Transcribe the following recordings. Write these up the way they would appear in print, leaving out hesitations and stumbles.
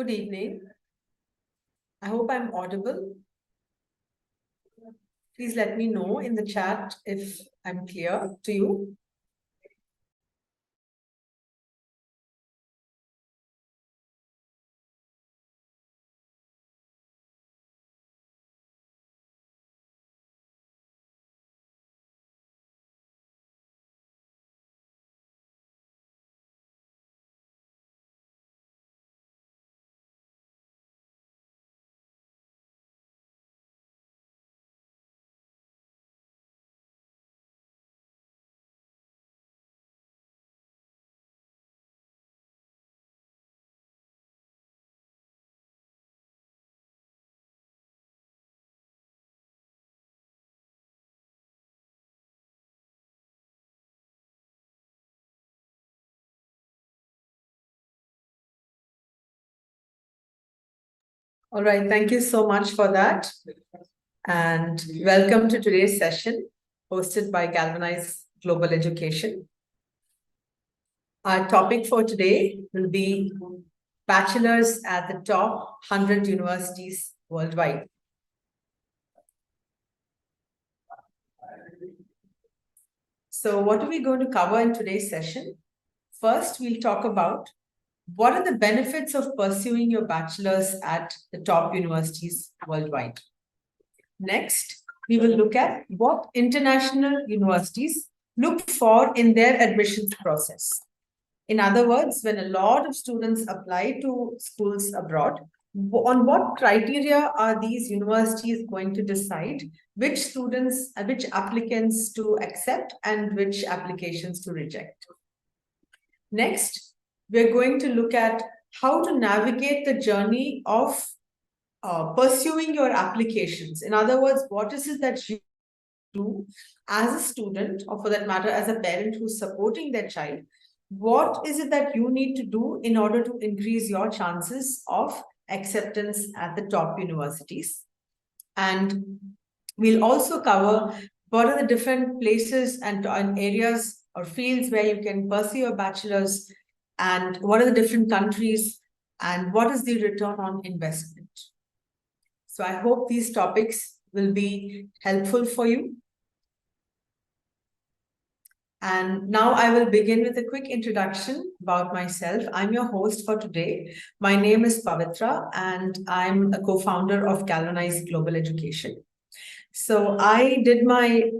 Good evening. I hope I'm audible. Please let me know in the chat if I'm clear to you. All right, thank you so much for that. And welcome to today's session hosted by Galvanize Global Education. Our topic for today will be bachelors at the top 100 universities worldwide. So what are we going to cover in today's session? First, we'll talk about what are the benefits of pursuing your bachelor's at the top universities worldwide. Next, we will look at what international universities look for in their admissions process. In other words, when a lot of students apply to schools abroad, on what criteria are these universities going to decide which students, which applicants to accept and which applications to reject? Next, we're going to look at how to navigate the journey of pursuing your applications. In other words, what is it that you do as a student, or for that matter, as a parent who's supporting their child? What is it that you need to do in order to increase your chances of acceptance at the top universities? And we'll also cover what are the different places and areas or fields where you can pursue your bachelor's, and what are the different countries, and what is the return on investment. So I hope these topics will be helpful for you. And now I will begin with a quick introduction about myself. I'm your host for today. My name is Pavithra, and I'm a co-founder of Galvanize Global Education. So I did my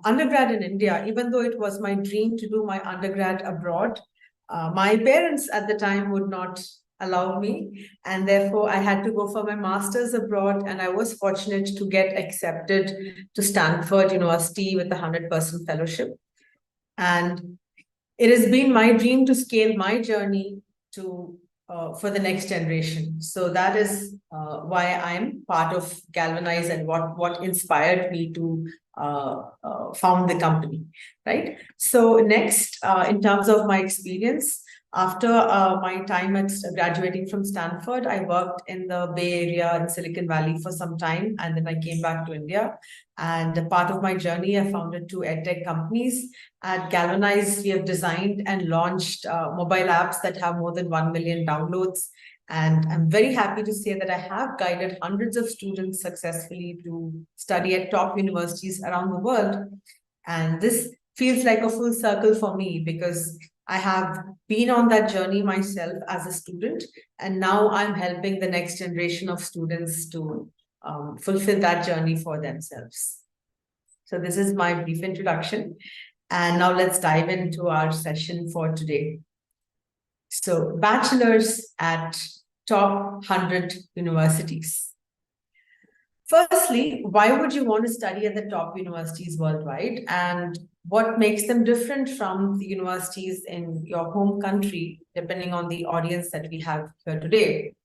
undergrad in India, even though it was my dream to do my undergrad abroad. My parents at the time would not allow me, and therefore I had to go for my master's abroad, and I was fortunate to get accepted to Stanford University with a 100% fellowship. And it has been my dream to scale my journey to for the next generation. So that is why I'm part of Galvanize and what inspired me to found the company, right? So next, in terms of my experience, after my time at graduating from Stanford, I worked in the Bay Area in Silicon Valley for some time, and then I came back to India. And a part of my journey, I founded 2 edtech companies. At Galvanize, we have designed and launched mobile apps that have more than 1 million downloads. And I'm very happy to say that I have guided hundreds of students successfully to study at top universities around the world. And this feels like a full circle for me because I have been on that journey myself as a student, and now I'm helping the next generation of students to fulfill that journey for themselves. So this is my brief introduction. And now let's dive into our session for today. So bachelors at top 100 universities. Firstly, why would you want to study at the top universities worldwide, and what makes them different from the universities in your home country, depending on the audience that we have here today?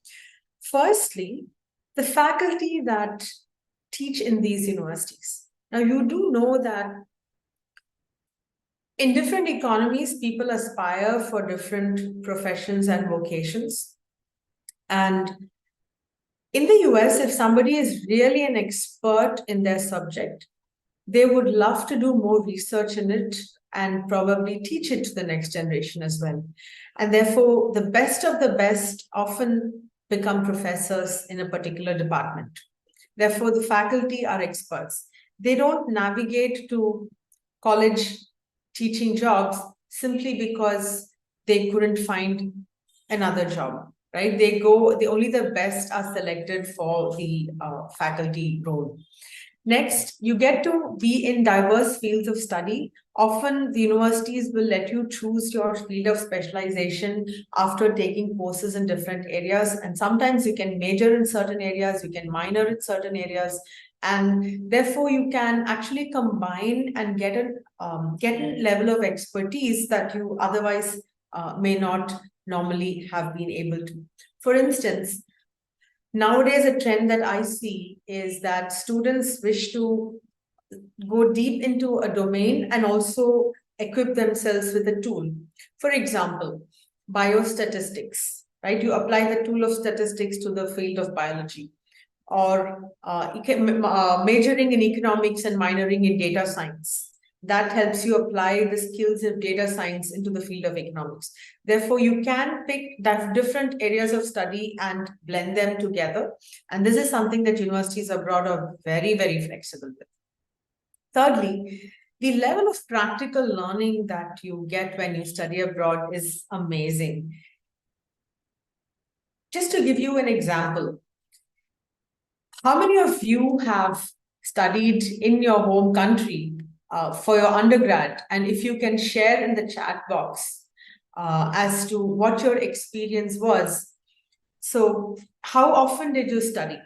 Firstly, the faculty that teach in these universities. Now, you do know that in different economies, people aspire for different professions and vocations. And in the US, if somebody is really an expert in their subject, they would love to do more research in it and probably teach it to the next generation as well. And therefore, the best of the best often become professors in a particular department. Therefore, the faculty are experts. They don't navigate to college teaching jobs simply because they couldn't find another job, right? Only the best are selected for the faculty role. Next, you get to be in diverse fields of study. Often, the universities will let you choose your field of specialization after taking courses in different areas. And sometimes you can major in certain areas, you can minor in certain areas. And therefore, you can actually combine and get a level of expertise that you otherwise may not normally have been able to. For instance, nowadays, a trend that I see is that students wish to go deep into a domain and also equip themselves with a tool. For example, biostatistics, right? You apply the tool of statistics to the field of biology, or majoring in economics and minoring in data science. That helps you apply the skills of data science into the field of economics. Therefore, you can pick different areas of study and blend them together. And this is something that universities abroad are very, very flexible with. Thirdly, the level of practical learning that you get when you study abroad is amazing. Just to give you an example, how many of you have studied in your home country for your undergrad? And if you can share in the chat box as to what your experience was. So, how often did you study?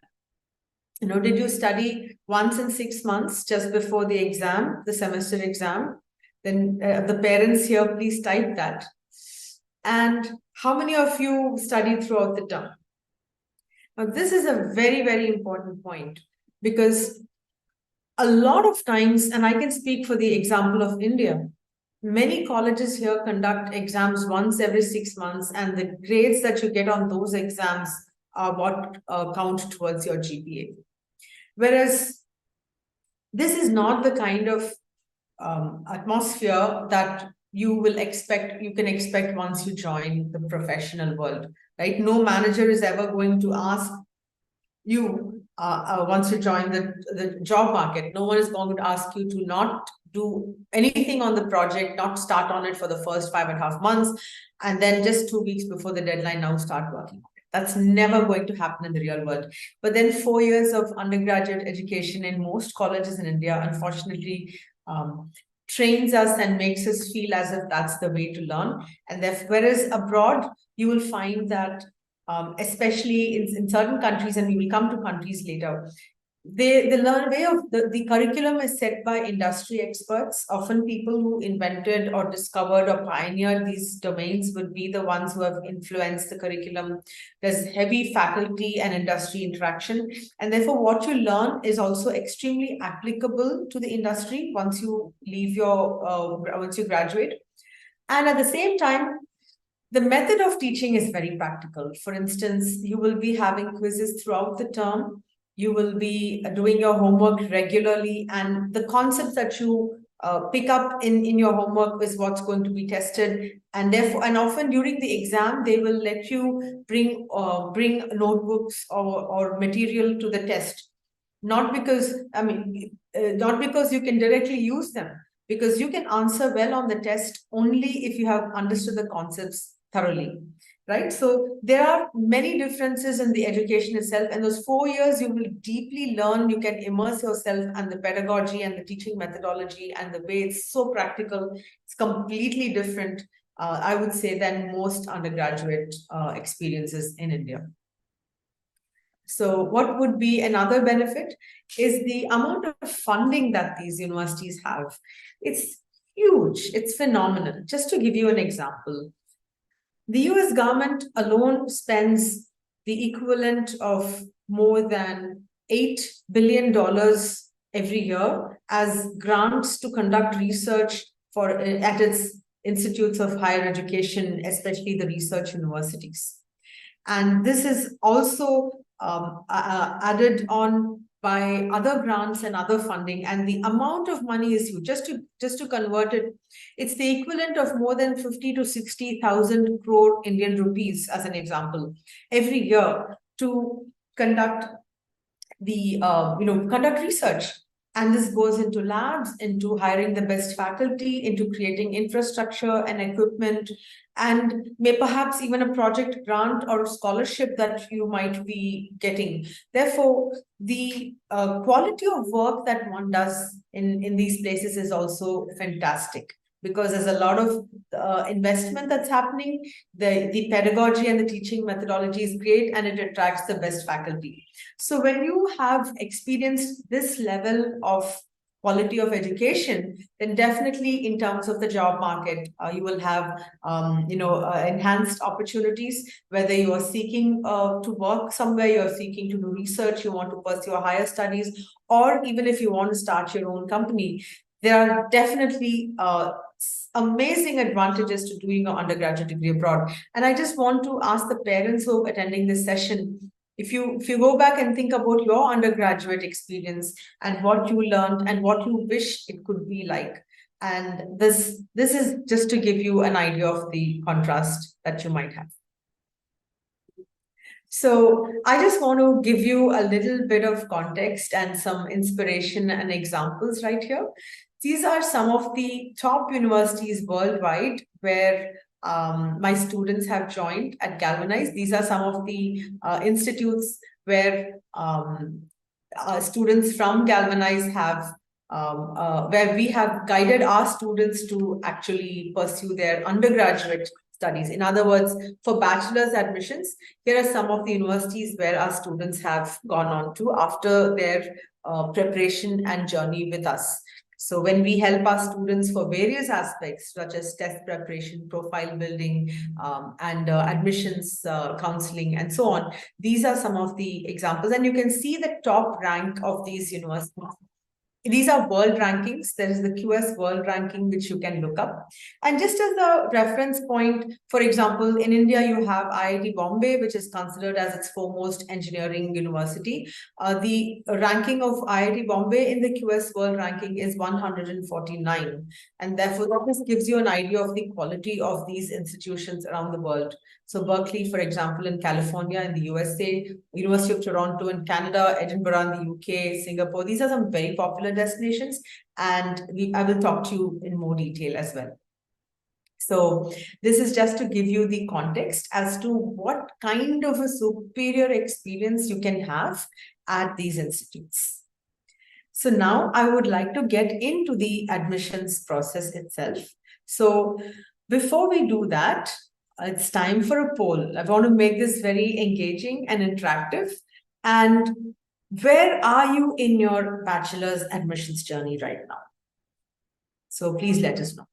Did you study once in 6 months just before the exam, the semester exam? Then the parents here, please type that. And how many of you studied throughout the term? Now, this is a very, very important point, because a lot of times, and I can speak for the example of India, many colleges here conduct exams once every 6 months, and the grades that you get on those exams are what count towards your GPA. Whereas this is not the kind of atmosphere that you can expect once you join the professional world, right? No manager is ever going to ask you once you join the job market. No one is going to ask you to not do anything on the project, not start on it for the first 5.5 months, and then just 2 weeks before the deadline, now start working on it. That's never going to happen in the real world. But then 4 years of undergraduate education in most colleges in India, unfortunately, trains us and makes us feel as if that's the way to learn. And whereas abroad, you will find that, especially in certain countries, and we will come to countries later, the curriculum is set by industry experts. Often people who invented or discovered or pioneered these domains would be the ones who have influenced the curriculum. There's heavy faculty and industry interaction, and therefore what you learn is also extremely applicable to the industry once you once you graduate. And at the same time, the method of teaching is very practical. For instance, you will be having quizzes throughout the term. You will be doing your homework regularly, and the concepts that you pick up in your homework is what's going to be tested. And therefore, and often during the exam, they will let you bring notebooks or material to the test. Not because you can directly use them, because you can answer well on the test only if you have understood the concepts thoroughly, right? So there are many differences in the education itself, and those 4 years you will deeply learn. You can immerse yourself, and the pedagogy and the teaching methodology and the way it's so practical, it's completely different, I would say, than most undergraduate experiences in India. So what would be another benefit is the amount of funding that these universities have. It's huge, it's phenomenal. Just to give you an example, the US government alone spends the equivalent of more than $8 billion every year as grants to conduct research at its institutes of higher education, especially the research universities. And this is also added on by other grants and other funding, and the amount of money is huge. Just to convert it, it's the equivalent of more than 50 to 60,000 crore Indian rupees, as an example, every year to conduct conduct research. And this goes into labs, into hiring the best faculty, into creating infrastructure and equipment, and may perhaps even a project grant or scholarship that you might be getting. Therefore, the quality of work that one does in these places is also fantastic, because there's a lot of investment that's happening. The pedagogy and the teaching methodology is great, and it attracts the best faculty. So when you have experienced this level of quality of education, then definitely in terms of the job market, you will have enhanced opportunities, whether you are seeking to work somewhere, you're seeking to do research, you want to pursue higher studies, or even if you want to start your own company. There are definitely amazing advantages to doing an undergraduate degree abroad. And I just want to ask the parents who are attending this session, if you go back and think about your undergraduate experience and what you learned and what you wish it could be like. And this is just to give you an idea of the contrast that you might have. So I just want to give you a little bit of context and some inspiration and examples right here. These are some of the top universities worldwide where my students have joined at Galvanize. These are some of the institutes where students from Galvanize have where we have guided our students to actually pursue their undergraduate studies. In other words, for bachelor's admissions, here are some of the universities where our students have gone on to after their preparation and journey with us. So when we help our students for various aspects, such as test preparation, profile building, and admissions counseling, and so on, these are some of the examples. And you can see the top rank of these universities. These are world rankings. There is the QS world ranking, which you can look up. And just as a reference point, for example, in India, you have IIT Bombay, which is considered as its foremost engineering university. The ranking of IIT Bombay in the QS world ranking is 149. And therefore, that just gives you an idea of the quality of these institutions around the world. So Berkeley, for example, in California, in the USA, University of Toronto in Canada, Edinburgh in the UK, Singapore. These are some very popular destinations, and I will talk to you in more detail as well. So this is just to give you the context as to what kind of a superior experience you can have at these institutes. So now I would like to get into the admissions process itself. So before we do that, it's time for a poll. I want to make this very engaging and interactive. And where are you in your bachelor's admissions journey right now? So please let us know.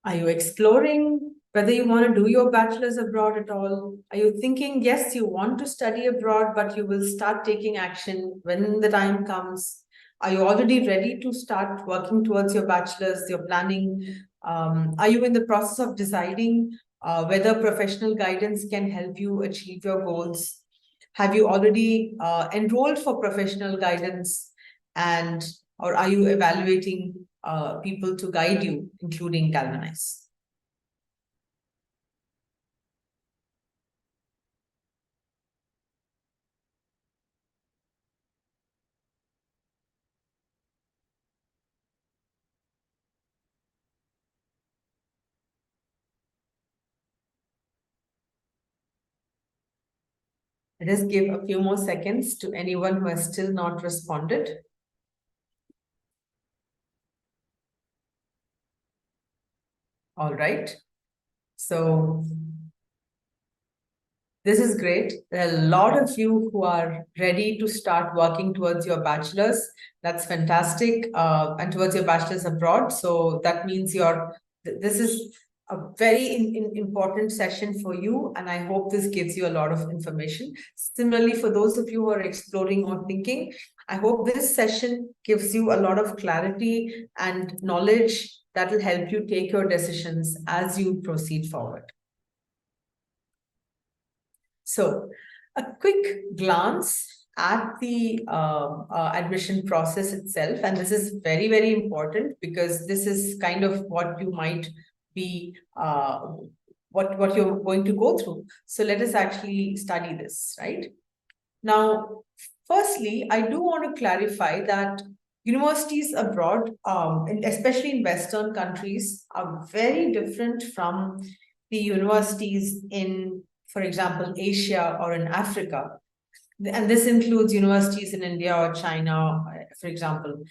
Are you exploring whether you want to do your bachelor's abroad at all? Are you thinking, yes, you want to study abroad, but you will start taking action when the time comes? Are you already ready to start working towards your bachelor's, your planning? Are you in the process of deciding whether professional guidance can help you achieve your goals? Have you already enrolled for professional guidance, or are you evaluating people to guide you, including Galvanize? Let us give a few more seconds to anyone who has still not responded. All right. So this is great. There are a lot of you who are ready to start working towards your bachelor's. That's fantastic. And towards your bachelor's abroad. So that means this is a very important session for you. And I hope this gives you a lot of information. Similarly, for those of you who are exploring or thinking, I hope this session gives you a lot of clarity and knowledge that will help you take your decisions as you proceed forward. So a quick glance at the admission process itself. And this is very, very important because this is kind of what you might be, what you're going to go through. So let us actually study this, right? Now, firstly, I do want to clarify that universities abroad, especially in Western countries, are very different from the universities in, for example, Asia or in Africa. And this includes universities in India or China, for example.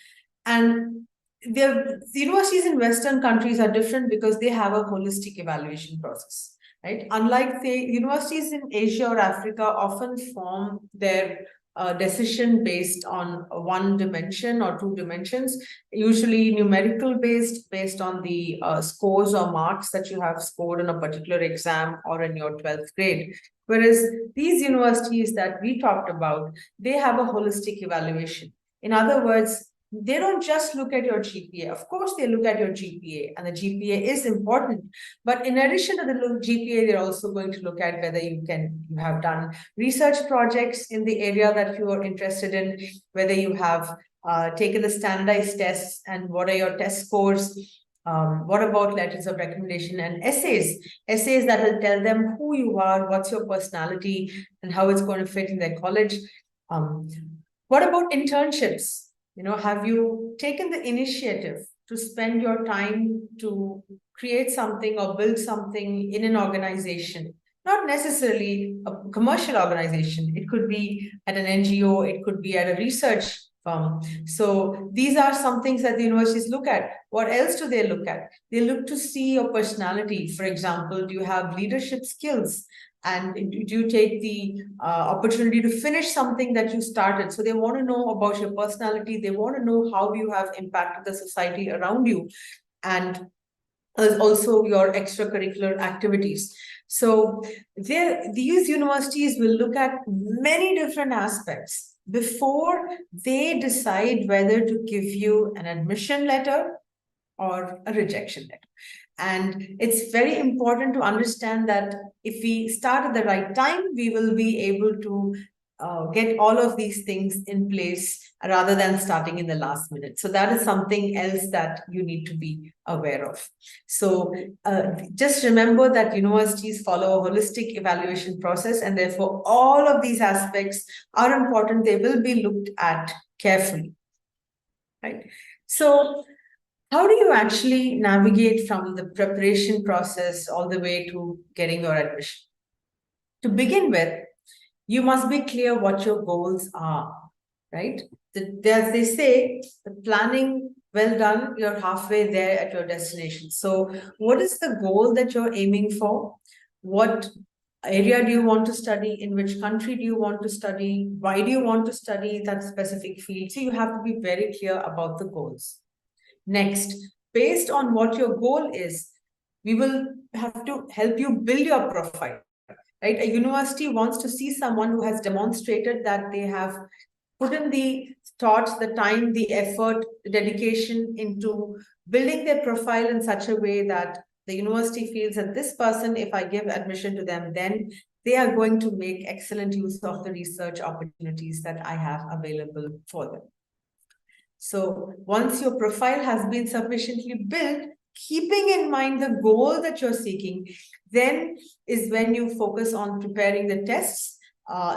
And the universities in Western countries are different because they have a holistic evaluation process, right? Unlike the universities in Asia or Africa often form their decision based on one dimension or two dimensions, usually numerical based on the scores or marks that you have scored in a particular exam or in your 12th grade. Whereas these universities that we talked about, they have a holistic evaluation. In other words, they don't just look at your GPA. Of course, they look at your GPA, and the GPA is important. But in addition to the GPA, they're also going to look at whether you have done research projects in the area that you are interested in, whether you have taken the standardized tests, and what are your test scores. What about letters of recommendation and essays? Essays that will tell them who you are, what's your personality, and how it's going to fit in their college. What about internships? Have you taken the initiative to spend your time to create something or build something in an organization? Not necessarily a commercial organization. It could be at an NGO, it could be at a research firm. So these are some things that the universities look at. What else do they look at? They look to see your personality. For example, do you have leadership skills? And do you take the opportunity to finish something that you started? So they want to know about your personality. They want to know how you have impacted the society around you, and also your extracurricular activities. So these universities will look at many different aspects before they decide whether to give you an admission letter or a rejection letter. And it's very important to understand that if we start at the right time, we will be able to get all of these things in place rather than starting in the last minute. So that is something else that you need to be aware of. So just remember that universities follow a holistic evaluation process, and therefore all of these aspects are important. They will be looked at carefully, right? So how do you actually navigate from the preparation process all the way to getting your admission? To begin with, you must be clear what your goals are, right? As they say, the planning well done, you're halfway there at your destination. So what is the goal that you're aiming for? What area do you want to study? In which country do you want to study? Why do you want to study that specific field? So you have to be very clear about the goals. Next, based on what your goal is, we will have to help you build your profile, right? A university wants to see someone who has demonstrated that they have put in the thoughts, the time, the effort, the dedication into building their profile in such a way that the university feels that this person, if I give admission to them, then they are going to make excellent use of the research opportunities that I have available for them. So once your profile has been sufficiently built, keeping in mind the goal that you're seeking, then is when you focus on preparing the tests,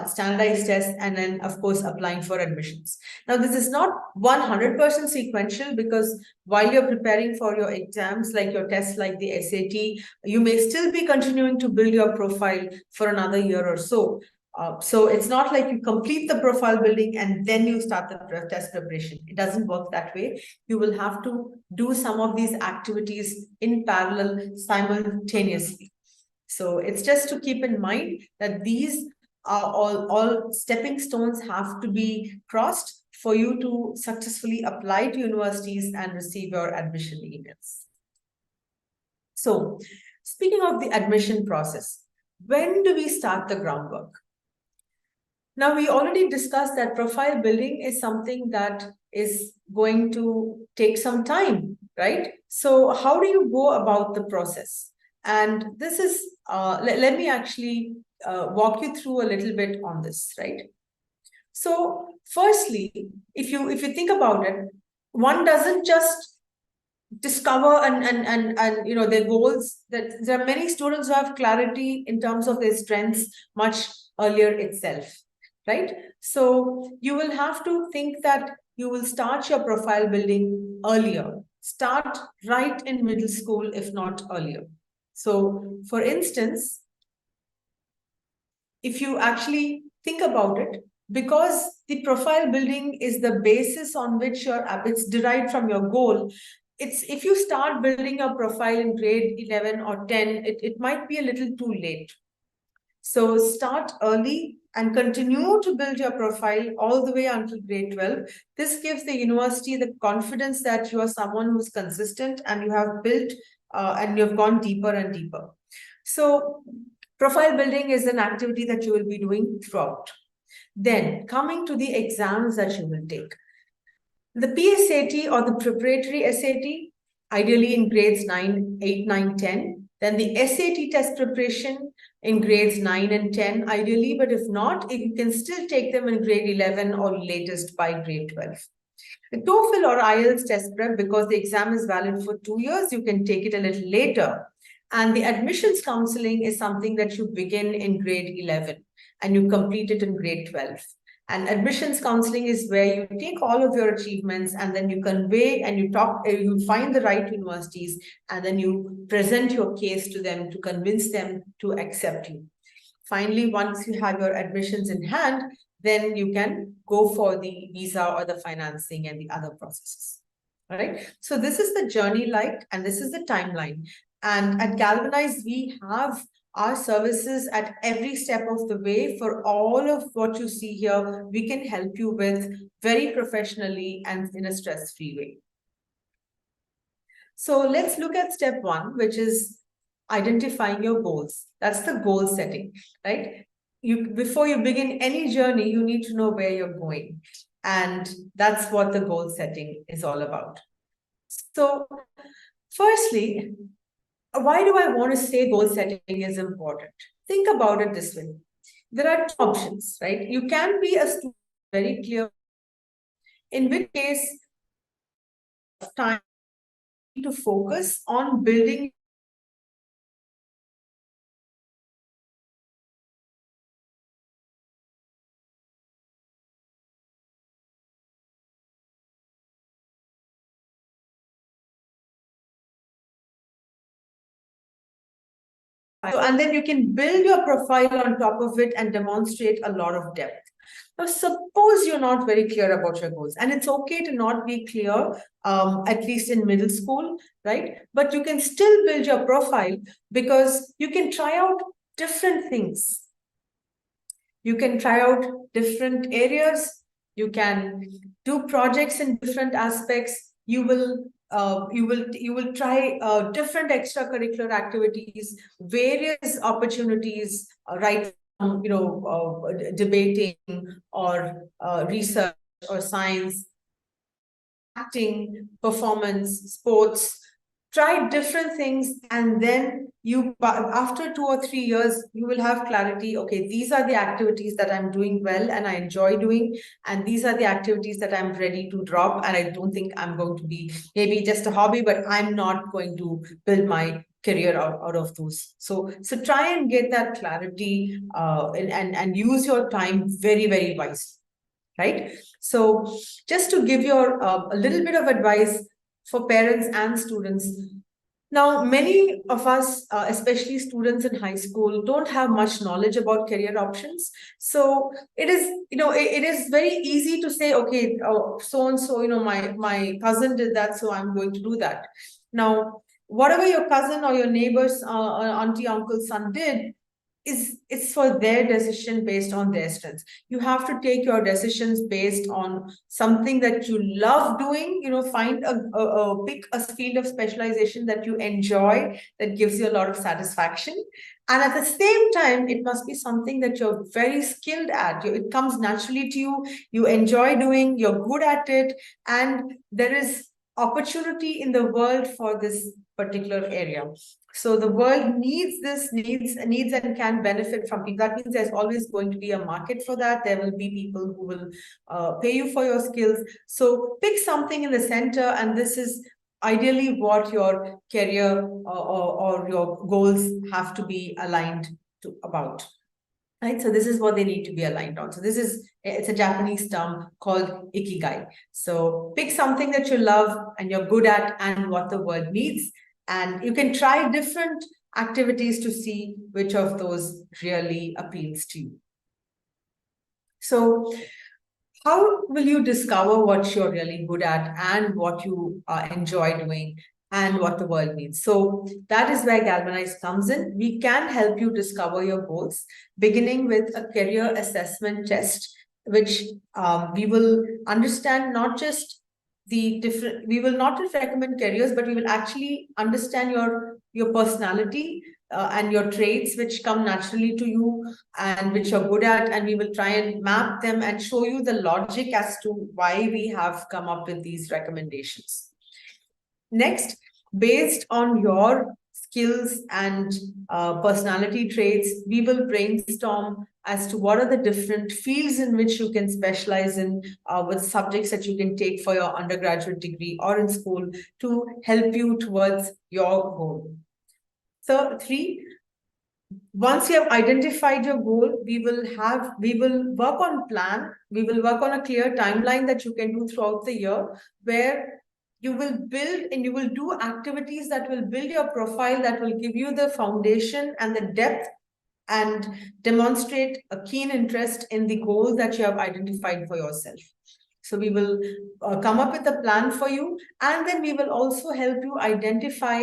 standardized tests, and then, of course, applying for admissions. Now, this is not 100% sequential, because while you're preparing for your exams, like your tests like the SAT, you may still be continuing to build your profile for another year or so. So it's not like you complete the profile building and then you start the test preparation. It doesn't work that way. You will have to do some of these activities in parallel simultaneously. So it's just to keep in mind that these are all stepping stones have to be crossed for you to successfully apply to universities and receive your admission emails. So speaking of the admission process, when do we start the groundwork? Now, we already discussed that profile building is something that is going to take some time, right? So how do you go about the process? And this is, let me actually walk you through a little bit on this, right? So firstly, if you think about it, one doesn't just discover and their goals. That there are many students who have clarity in terms of their strengths much earlier itself, right? So you will have to think that you will start your profile building earlier. Start right in middle school, if not earlier. So for instance, if you actually think about it, because the profile building is the basis on which it's derived from your goal. It's if you start building your profile in grade 11 or 10, it might be a little too late. So start early and continue to build your profile all the way until grade 12. This gives the university the confidence that you are someone who's consistent and you have built and you've gone deeper and deeper. So profile building is an activity that you will be doing throughout. Then coming to the exams that you will take. The PSAT or the preparatory SAT, ideally in grades 9, 8, 9, 10. Then the SAT test preparation in grades 9 and 10, ideally, but if not, you can still take them in grade 11 or latest by grade 12. The TOEFL or IELTS test prep, because the exam is valid for 2 years, you can take it a little later. And the admissions counseling is something that you begin in grade 11 and you complete it in grade 12. And admissions counseling is where you take all of your achievements and then you convey and you find the right universities and then you present your case to them to convince them to accept you. Finally, once you have your admissions in hand, then you can go for the visa or the financing and the other processes. All right. So this is the journey like, and this is the timeline. And at Galvanize, we have our services at every step of the way. For all of what you see here, we can help you with very professionally and in a stress-free way. So let's look at step 1, which is identifying your goals. That's the goal setting, right? Before you begin any journey, you need to know where you're going. And that's what the goal setting is all about. So firstly, why do I want to say goal setting is important? Think about it this way. There are 2 options, right? You can be a student very clear, in which case time to focus on building and then you can build your profile on top of it and demonstrate a lot of depth. Now, suppose you're not very clear about your goals, and it's okay to not be clear, at least in middle school, right? But you can still build your profile because you can try out different things. You can try out different areas. You can do projects in different aspects. You will try different extracurricular activities, various opportunities, right from debating or research or science, acting, performance, sports. Try different things, and then after 2 or 3 years, you will have clarity. Okay, these are the activities that I'm doing well and I enjoy doing, and these are the activities that I'm ready to drop, and I don't think I'm going to be maybe just a hobby, but I'm not going to build my career out of those. So try and get that clarity and use your time very, very wisely. Right? So just to give you a little bit of advice for parents and students. Now, many of us, especially students in high school, don't have much knowledge about career options. So it is very easy to say, okay, so-and-so, my cousin did that, so I'm going to do that. Now, whatever your cousin or your neighbor's auntie, uncle, son did, it's for their decision based on their strengths. You have to take your decisions based on something that you love doing. Find pick a field of specialization that you enjoy, that gives you a lot of satisfaction, and at the same time it must be something that you're very skilled at. It comes naturally to you, you enjoy doing, you're good at it, and there is opportunity in the world for this particular area. So the world needs this, needs and can benefit from people. That means there's always going to be a market for that. There will be people who will pay you for your skills. So pick something in the center, and this is ideally what your career or your goals have to be aligned to about. Right, so this is what they need to be aligned on. So it's a Japanese term called ikigai. So pick something that you love and you're good at and what the world needs. And you can try different activities to see which of those really appeals to you. So how will you discover what you're really good at and what you enjoy doing and what the world needs? So that is where Galvanize comes in. We can help you discover your goals, beginning with a career assessment test, which we will understand not just we will not just recommend careers, but we will actually understand your personality and your traits which come naturally to you and which you're good at, and we will try and map them and show you the logic as to why we have come up with these recommendations. Next, based on your skills and personality traits, we will brainstorm as to what are the different fields in which you can specialize in with subjects that you can take for your undergraduate degree or in school to help you towards your goal. So 3, once you have identified your goal, we will work on plan. We will work on a clear timeline that you can do throughout the year, where you will build and you will do activities that will build your profile, that will give you the foundation and the depth and demonstrate a keen interest in the goals that you have identified for yourself. So we will come up with a plan for you, and then we will also help you identify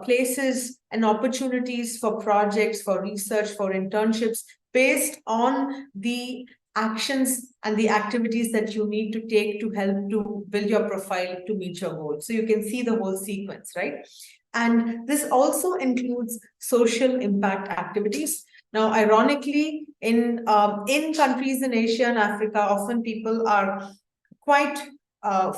places and opportunities for projects, for research, for internships, based on the actions and the activities that you need to take to help to build your profile to meet your goals. So you can see the whole sequence, right? And this also includes social impact activities. Now, ironically, in countries in Asia and Africa, often people are quite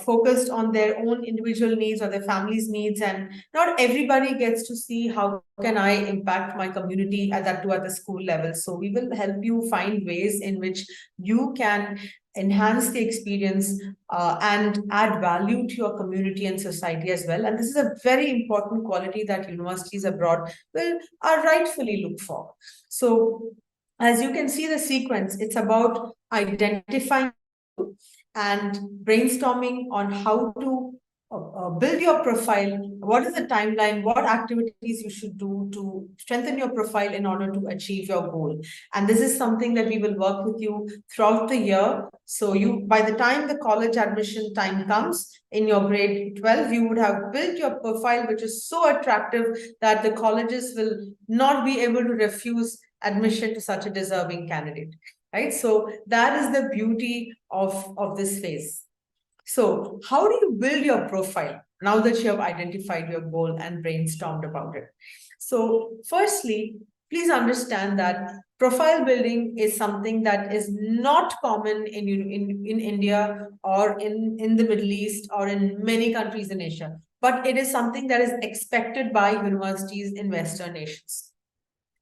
focused on their own individual needs or their family's needs, and not everybody gets to see how can I impact my community at the school level. So we will help you find ways in which you can enhance the experience and add value to your community and society as well. And this is a very important quality that universities abroad are rightfully look for. So as you can see the sequence, it's about identifying and brainstorming on how to build your profile, what is the timeline, what activities you should do to strengthen your profile in order to achieve your goal. And this is something that we will work with you throughout the year. So by the time the college admission time comes in your grade 12, you would have built your profile, which is so attractive that the colleges will not be able to refuse admission to such a deserving candidate. Right? So that is the beauty of this phase. So how do you build your profile now that you have identified your goal and brainstormed about it? So firstly, please understand that profile building is something that is not common in India or in the Middle East or in many countries in Asia, but it is something that is expected by universities in Western nations.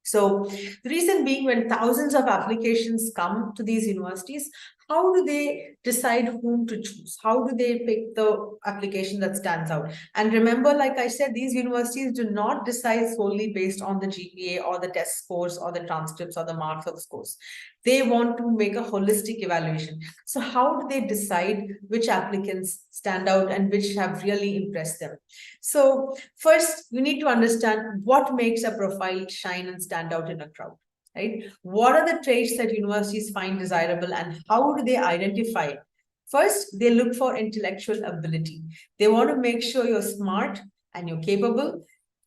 So the reason being, when thousands of applications come to these universities, how do they decide whom to choose? How do they pick the application that stands out? And remember, like I said, these universities do not decide solely based on the GPA or the test scores or the transcripts or the marks of the scores. They want to make a holistic evaluation. So how do they decide which applicants stand out and which have really impressed them? So first, you need to understand what makes a profile shine and stand out in a crowd, right? What are the traits that universities find desirable and how do they identify? First, they look for intellectual ability. They want to make sure you're smart and you're capable.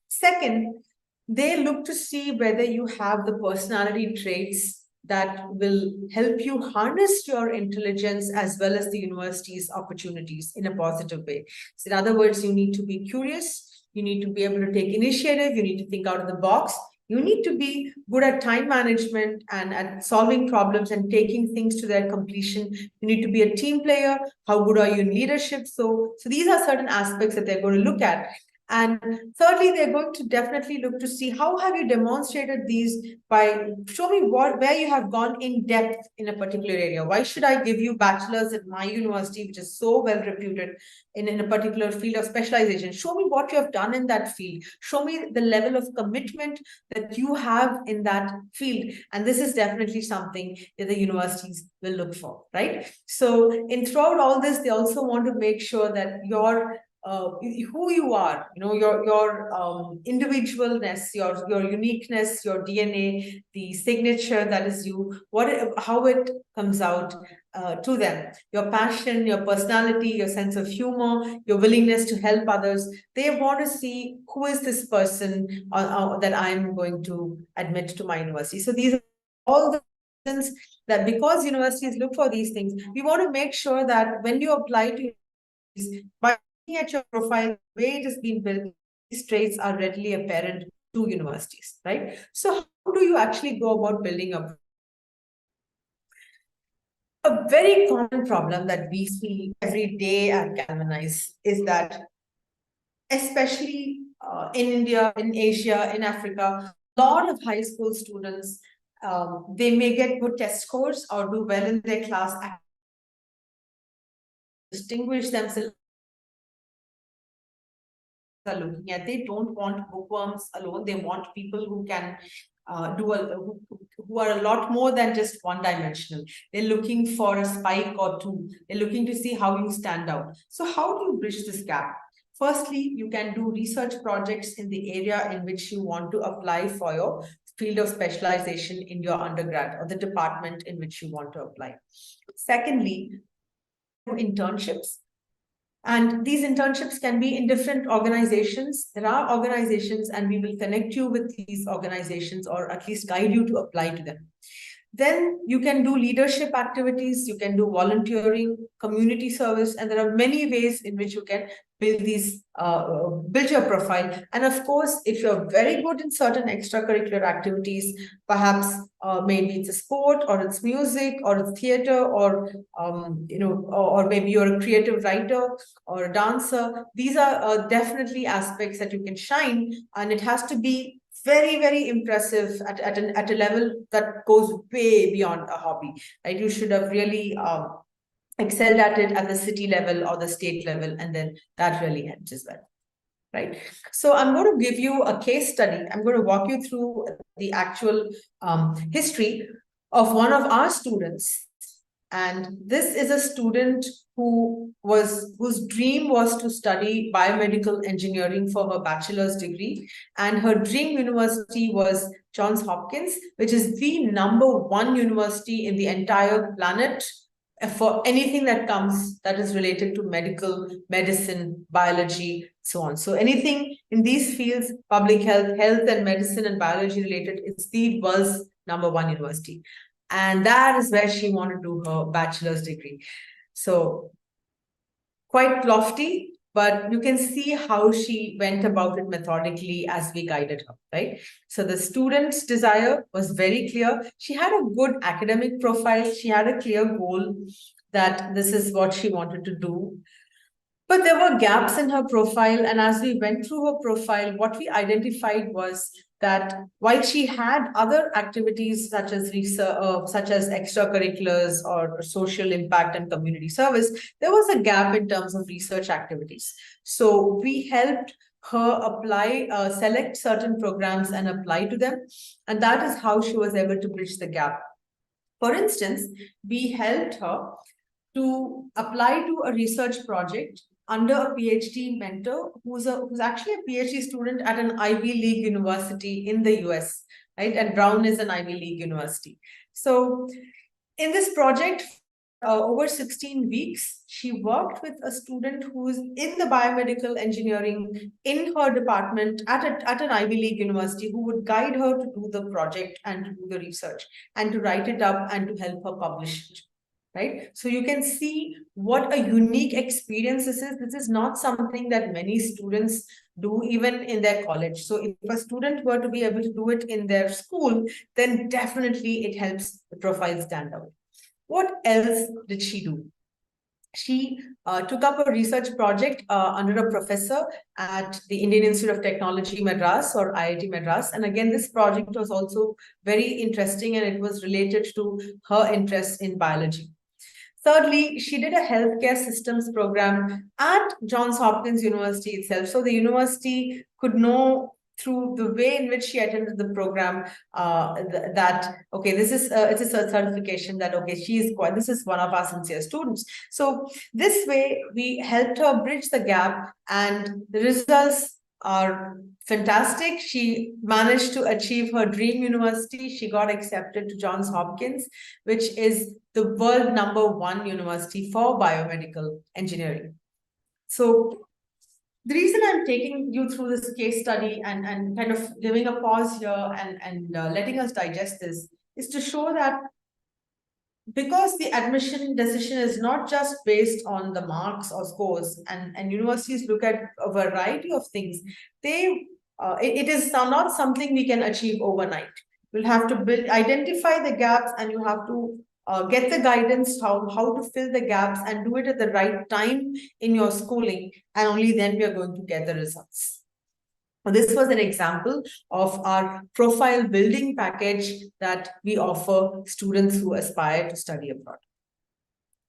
Second, they look to see whether you have the personality traits that will help you harness your intelligence as well as the university's opportunities in a positive way. So in other words, you need to be curious, you need to be able to take initiative, you need to think out of the box, You need to be good at time management and at solving problems and taking things to their completion. You need to be a team player. How good are you in leadership? So these are certain aspects that they're going to look at. And thirdly, they're going to definitely look to see how have you demonstrated these by show me where you have gone in depth in a particular area. Why should I give you bachelor's at my university, which is so well reputed in a particular field of specialization? Show me what you have done in that field. Show me the level of commitment that you have in that field. And this is definitely something that the universities will look for, right? So in throughout all this, they also want to make sure that your who you are, your individualness, your uniqueness, your DNA, the signature that is you, how it comes out to them. Your passion, your personality, your sense of humor, your willingness to help others. They want to see who is this person that I'm going to admit to my university. So these are all the reasons that because universities look for these things, we want to make sure that when you apply to by looking at your profile, the way it has been built, these traits are readily apparent to universities, right? So how do you actually go about building a very common problem that we see every day at Galvanize is that, especially in India, in Asia, in Africa, a lot of high school students, they may get good test scores or do well in their class, distinguish themselves are looking at. They don't want bookworms alone. They want people who can who are a lot more than just one-dimensional. They're looking for a spike or two. They're looking to see how you stand out. So how do you bridge this gap? Firstly, you can do research projects in the area in which you want to apply for your field of specialization in your undergrad or the department in which you want to apply. Secondly, internships. And these internships can be in different organizations. There are organizations, and we will connect you with these organizations or at least guide you to apply to them. Then you can do leadership activities, you can do volunteering, community service, and there are many ways in which you can build build your profile. And of course, if you're very good in certain extracurricular activities, perhaps maybe it's a sport or it's music or it's theater or or maybe you're a creative writer or a dancer. These are definitely aspects that you can shine, and it has to be very, very impressive at a level that goes way beyond a hobby, right? You should have really excelled at it at the city level or the state level, and then that really helps as well, right? So I'm going to give you a case study. I'm going to walk you through the actual history of one of our students. And this is a student whose dream was to study biomedical engineering for her bachelor's degree. And her dream university was Johns Hopkins, which is the #1 university in the entire planet for anything that is related to medicine, biology, so on. So anything in these fields, public health, health and medicine and biology related, it's the world's #1 university. And that is where she wanted to do her bachelor's degree. So quite lofty, but you can see how she went about it methodically as we guided her, right? So the student's desire was very clear. She had a good academic profile. She had a clear goal that this is what she wanted to do. But there were gaps in her profile. And as we went through her profile, what we identified was that while she had other activities such as research, such as extracurriculars or social impact and community service, there was a gap in terms of research activities. So we helped her select certain programs and apply to them. And that is how she was able to bridge the gap. For instance, we helped her to apply to a research project under a PhD mentor who's actually a PhD student at an Ivy League university in the US, right? And Brown is an Ivy League university. So in this project, over 16 weeks, she worked with a student who's in the biomedical engineering in her department at an Ivy League university, who would guide her to do the project and to do the research and to write it up and to help her publish it. right? So you can see what a unique experience this is. This is not something that many students do even in their college. So if a student were to be able to do it in their school, then definitely it helps the profile stand out. What else did she do? She took up a research project under a professor at the Indian Institute of Technology, Madras, or IIT Madras. And again, this project was also very interesting, and it was related to her interest in biology. Thirdly, she did a healthcare systems program at Johns Hopkins University itself. So the university could know through the way in which she attended the program that, okay, this is it's a certification that, okay, this is one of our sincere students. So this way we helped her bridge the gap, and the results are fantastic. She managed to achieve her dream university. She got accepted to Johns Hopkins, which is the world #1 university for biomedical engineering. So the reason I'm taking you through this case study and kind of giving a pause here and letting us digest this is to show that because the admission decision is not just based on the marks or scores, and universities look at a variety of things, it is not something we can achieve overnight. You'll have to identify the gaps, and you have to get the guidance how to fill the gaps and do it at the right time in your schooling, and only then we are going to get the results. This was an example of our profile building package that we offer students who aspire to study abroad.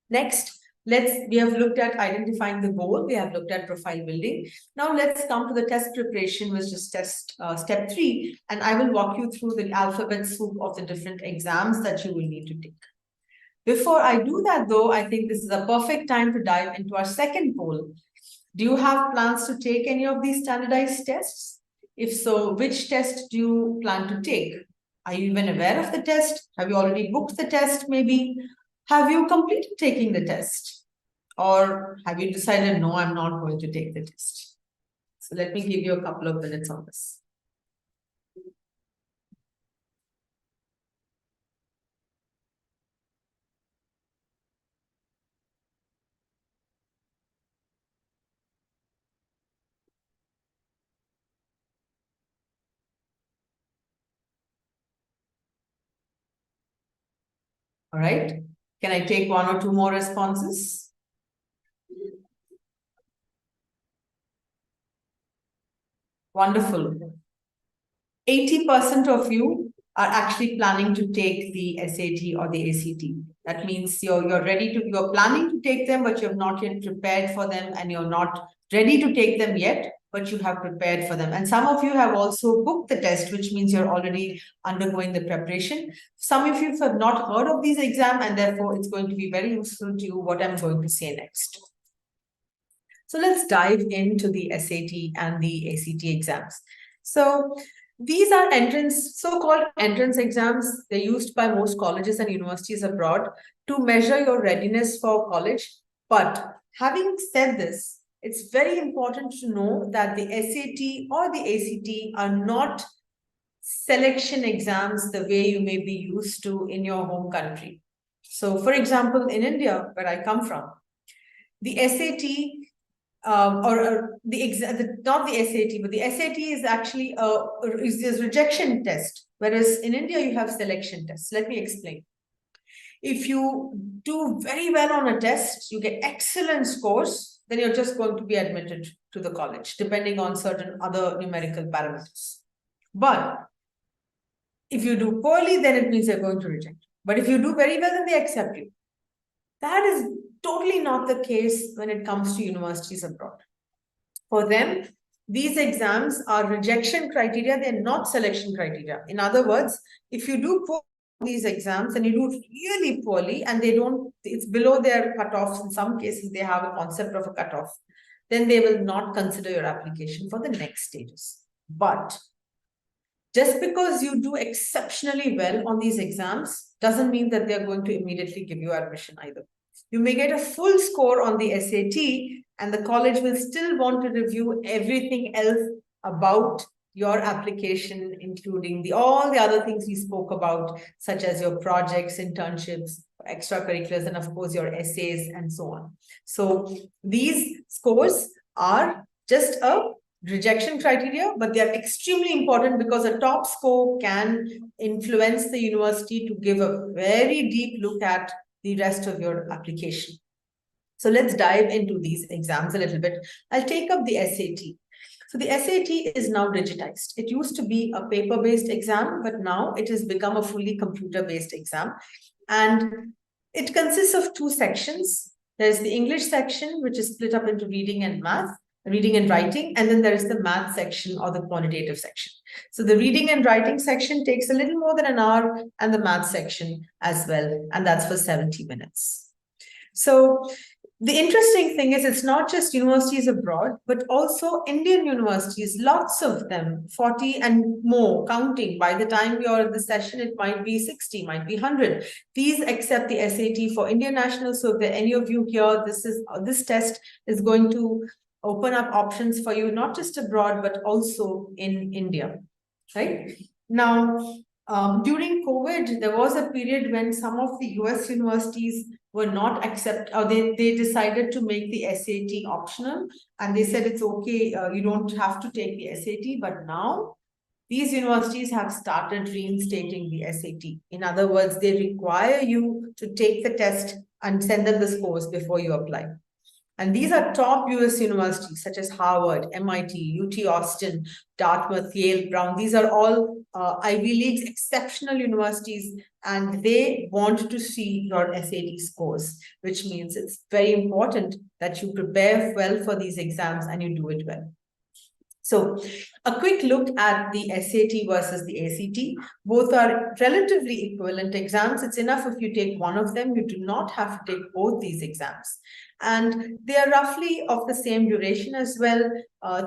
Next, we have looked at identifying the goal. We have looked at profile building. Now let's come to the test preparation, which is step 3. And I will walk you through the alphabet soup of the different exams that you will need to take. Before I do that though, I think this is a perfect time to dive into our second poll. Do you have plans to take any of these standardized tests? If so, which test do you plan to take? Are you even aware of the test? Have you already booked the test maybe? Have you completed taking the test? Or have you decided, no, I'm not going to take the test? So let me give you a couple of minutes on this. All right. Can I take 1 or 2 more responses? Wonderful. 80% of you are actually planning to take the SAT or the ACT. That means you're planning to take them, but you've not yet prepared for them, and you're not ready to take them yet, but you have prepared for them. And some of you have also booked the test, which means you're already undergoing the preparation. Some of you have not heard of these exams, and therefore it's going to be very useful to you what I'm going to say next. So let's dive into the SAT and the ACT exams. So these are so-called entrance exams. They're used by most colleges and universities abroad to measure your readiness for college. But having said this, it's very important to know that the SAT or the ACT are not selection exams the way you may be used to in your home country. So, for example, in India, where I come from, the SAT not the SAT, but the SAT is actually is rejection test, whereas in India you have selection tests. Let me explain. If you do very well on a test, you get excellent scores, then you're just going to be admitted to the college, depending on certain other numerical parameters. But if you do poorly, then it means they're going to reject. But if you do very well, then they accept you. That is totally not the case when it comes to universities abroad. For them, these exams are rejection criteria, they're not selection criteria. In other words, if you do poor these exams and you do really poorly and it's below their cutoffs, in some cases they have a concept of a cutoff, then they will not consider your application for the next stages. But just because you do exceptionally well on these exams doesn't mean that they're going to immediately give you admission either. You may get a full score on the SAT, and the college will still want to review everything else about your application, including all the other things we spoke about, such as your projects, internships, extracurriculars, and of course your essays and so on. So these scores are just a rejection criteria, but they are extremely important because a top score can influence the university to give a very deep look at the rest of your application. So let's dive into these exams a little bit. I'll take up the SAT. So the SAT is now digitized. It used to be a paper-based exam, but now it has become a fully computer-based exam. And it consists of two sections. There's the English section, which is split up into reading and math, reading and writing, and then there is the math section or the quantitative section. So the reading and writing section takes a little more than an hour, and the math section as well, and that's for 70 minutes. So the interesting thing is it's not just universities abroad, but also Indian universities, lots of them, 40 and more, counting. By the time you're in the session, it might be 60, might be 100. These accept the SAT for Indian nationals. So if there are any of you here, this test is going to open up options for you, not just abroad, but also in India, right? Now, during COVID, there was a period when some of the US universities were not or they decided to make the SAT optional, and they said it's okay, you don't have to take the SAT, but now these universities have started reinstating the SAT. In other words, they require you to take the test and send them the scores before you apply. And these are top US universities such as Harvard, MIT, UT Austin, Dartmouth, Yale, Brown. These are all Ivy League's exceptional universities, and they want to see your SAT scores, which means it's very important that you prepare well for these exams and you do it well. So a quick look at the SAT versus the ACT. Both are relatively equivalent exams. It's enough if you take one of them. You do not have to take both these exams. And they are roughly of the same duration as well,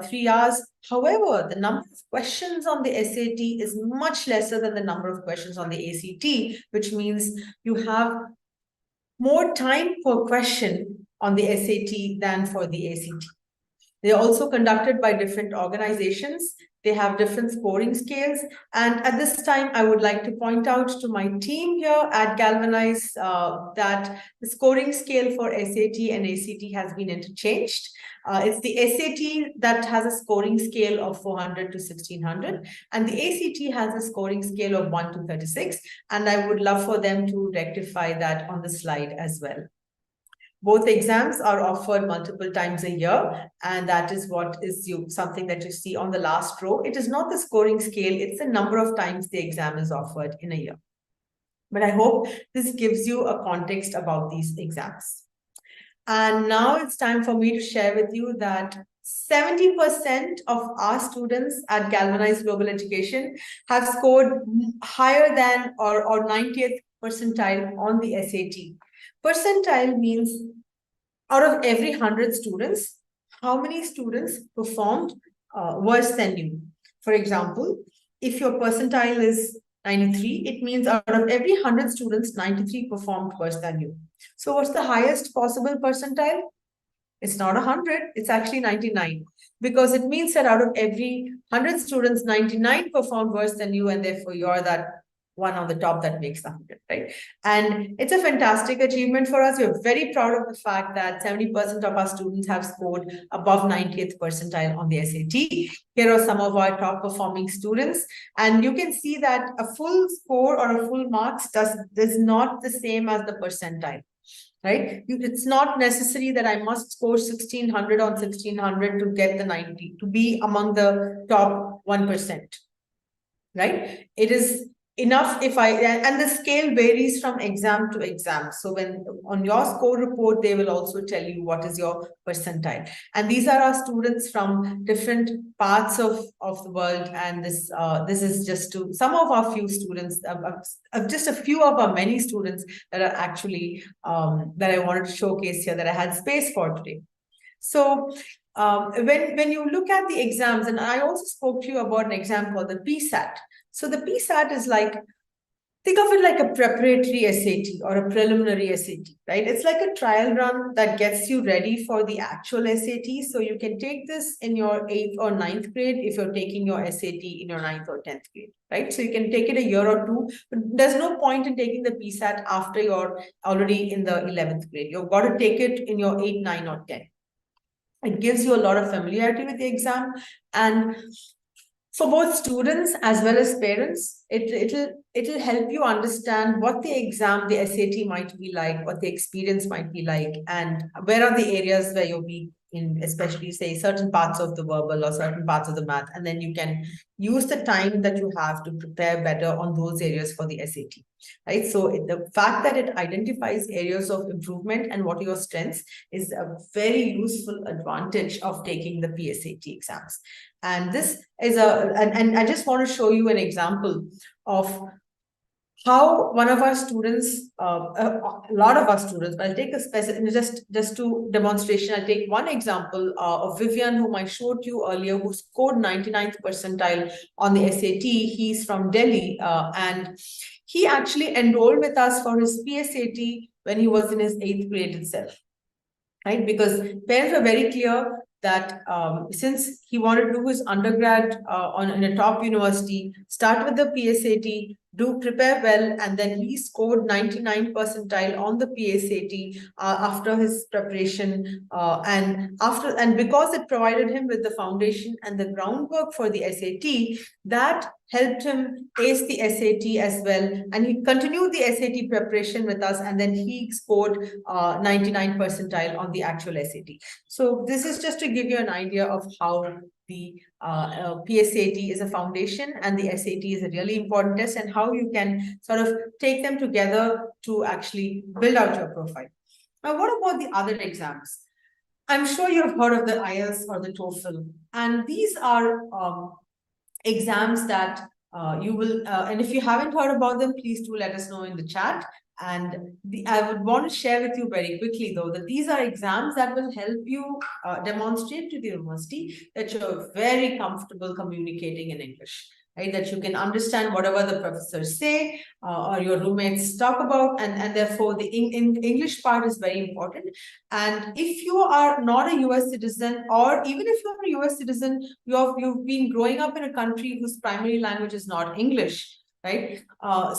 3 hours. However, the number of questions on the SAT is much lesser than the number of questions on the ACT, which means you have more time per question on the SAT than for the ACT. They are also conducted by different organizations. They have different scoring scales. And at this time, I would like to point out to my team here at Galvanize that the scoring scale for SAT and ACT has been interchanged. It's the SAT that has a scoring scale of 400 to 1600, and the ACT has a scoring scale of 1 to 36. And I would love for them to rectify that on the slide as well. Both exams are offered multiple times a year, and that is what is something that you see on the last row. It is not the scoring scale, it's the number of times the exam is offered in a year. But I hope this gives you a context about these exams. And now it's time for me to share with you that 70% of our students at Galvanize Global Education have scored higher than or 90th percentile on the SAT. Percentile means out of every 100 students, how many students performed worse than you. For example, if your percentile is 93, it means out of every 100 students, 93 performed worse than you. So what's the highest possible percentile? It's not 100, it's actually 99. Because it means that out of every 100 students, 99 performed worse than you, and therefore you're that one on the top that makes the 100, right? And it's a fantastic achievement for us. We're very proud of the fact that 70% of our students have scored above 90th percentile on the SAT. Here are some of our top performing students. And you can see that a full score or a full marks is not the same as the percentile, right? It's not necessary that I must score 1600 on 1600 to get the 90, to be among the top 1%, right? It is enough if and the scale varies from exam to exam. So when on your score report, they will also tell you what is your percentile. And these are our students from different parts of the world. And this is just to some of our few students, just a few of our many students that are actually, that I wanted to showcase here that I had space for today. So when you look at the exams, and I also spoke to you about an exam called the PSAT. So the PSAT is like Think of it like a preparatory SAT or a preliminary SAT, right? It's like a trial run that gets you ready for the actual SAT. So you can take this in your 8th or 9th grade if you're taking your SAT in your 9th or 10th grade, right? So you can take it a year or two, but there's no point in taking the PSAT after you're already in the 11th grade. You've got to take it in your 8, 9, or 10. It gives you a lot of familiarity with the exam, and for both students as well as parents, it'll help you understand what the exam, the SAT might be like, what the experience might be like, and where are the areas where you're weak in, especially say certain parts of the verbal or certain parts of the math, and then you can use the time that you have to prepare better on those areas for the SAT, right? So the fact that it identifies areas of improvement and what are your strengths is a very useful advantage of taking the PSAT exams. And this is and I just want to show you an example of how one of our students, a lot of our students, but I'll take a specific, just to demonstration, I'll take one example of Vivian, whom I showed you earlier, who scored 99th percentile on the SAT. He's from Delhi, and he actually enrolled with us for his PSAT when he was in his 8th grade itself, right? Because parents were very clear that since he wanted to do his undergrad in a top university, start with the PSAT, do prepare well, and then he scored 99 percentile on the PSAT after his preparation, and because it provided him with the foundation and the groundwork for the SAT, that helped him ace the SAT as well, and he continued the SAT preparation with us, and then he scored 99 percentile on the actual SAT. So this is just to give you an idea of how the PSAT is a foundation and the SAT is a really important test, and how you can sort of take them together to actually build out your profile. Now, what about the other exams? I'm sure you've heard of the IELTS or the TOEFL, and these are exams that you will, and if you haven't heard about them, please do let us know in the chat. And I would want to share with you very quickly, though, that these are exams that will help you demonstrate to the university that you're very comfortable communicating in English, right? That you can understand whatever the professors say or your roommates talk about, and therefore the English part is very important. And if you are not a US citizen, or even if you're a US citizen, you've been growing up in a country whose primary language is not English, right? Or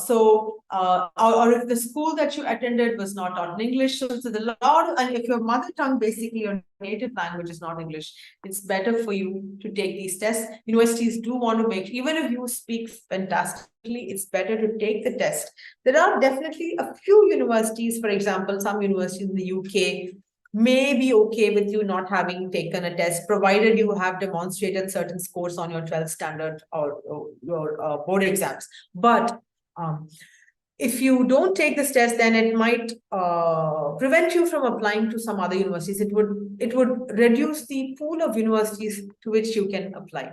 if the school that you attended was not taught in English, so the lot, and if your mother tongue, basically your native language, is not English, it's better for you to take these tests. Universities do want to make, even if you speak fantastically, it's better to take the test. There are definitely a few universities, for example, some universities in the UK may be okay with you not having taken a test, provided you have demonstrated certain scores on your 12th standard or your board exams. But if you don't take this test, then it might prevent you from applying to some other universities. It would reduce the pool of universities to which you can apply.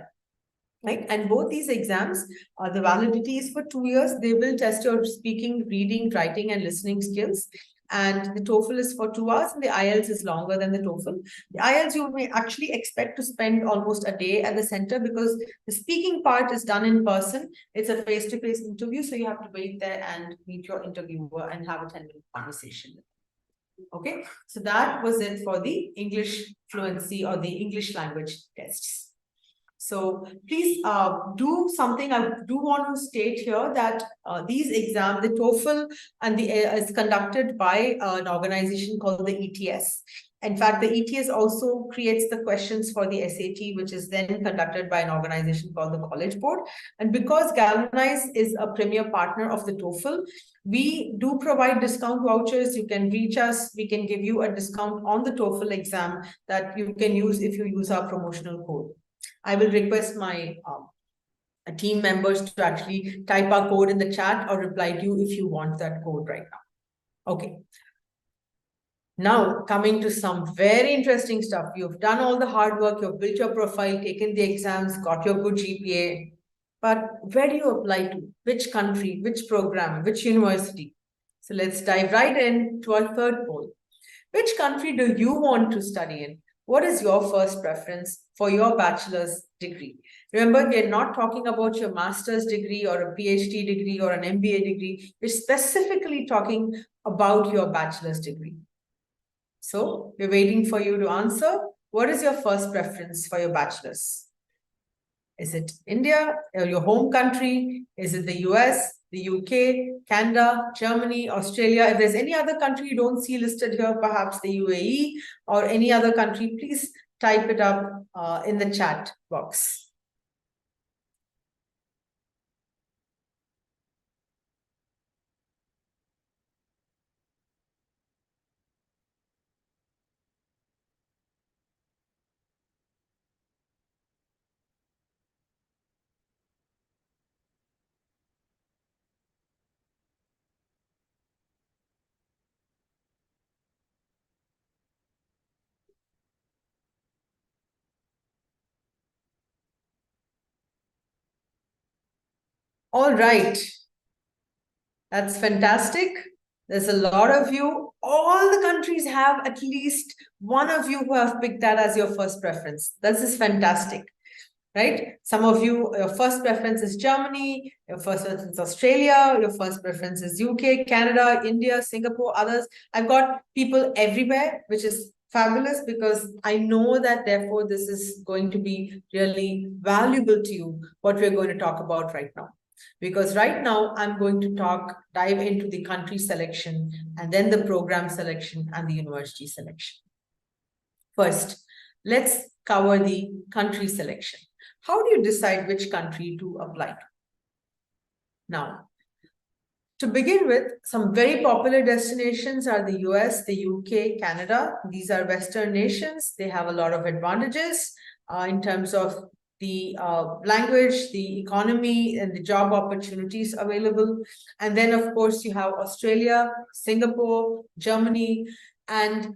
Right? And both these exams, the validity is for 2 years. They will test your speaking, reading, writing, and listening skills. And the TOEFL is for 2 hours, and the IELTS is longer than the TOEFL. The IELTS, you may actually expect to spend almost a day at the center, because the speaking part is done in person. It's a face-to-face interview, so you have to wait there and meet your interviewer and have a 10-minute conversation. Okay, so that was it for the English fluency or the English language tests. So please do something. I do want to state here that these exams, the TOEFL and the is conducted by an organization called the ETS. In fact, the ETS also creates the questions for the SAT, which is then conducted by an organization called the College Board. And because Galvanize is a premier partner of the TOEFL, we do provide discount vouchers. You can reach us. We can give you a discount on the TOEFL exam that you can use if you use our promotional code. I will request my team members to actually type our code in the chat or reply to you if you want that code right now. Okay. Now, coming to some very interesting stuff. You've done all the hard work, you've built your profile, taken the exams, got your good GPA. But where do you apply to? Which country, which program, which university? So let's dive right in to our third poll. Which country do you want to study in? What is your first preference for your bachelor's degree? Remember, we're not talking about your master's degree or a PhD degree or an MBA degree. We're specifically talking about your bachelor's degree. So we're waiting for you to answer. What is your first preference for your bachelor's? Is it India or your home country? Is it the US, the UK, Canada, Germany, Australia? If there's any other country you don't see listed here, perhaps the UAE or any other country, please type it up in the chat box. All right. That's fantastic. There's a lot of you. All the countries have at least one of you who have picked that as your first preference. This is fantastic, right? Some of you, your first preference is Germany, your first preference is Australia, your first preference is UK, Canada, India, Singapore, others. I've got people everywhere, which is fabulous because I know that therefore this is going to be really valuable to you, what we're going to talk about right now. Because right now I'm going to dive into the country selection and then the program selection and the university selection. First, let's cover the country selection. How do you decide which country to apply to? Now, to begin with, some very popular destinations are the US, the UK, Canada. These are Western nations. They have a lot of advantages in terms of the language, the economy, and the job opportunities available. And then, of course, you have Australia, Singapore, Germany, and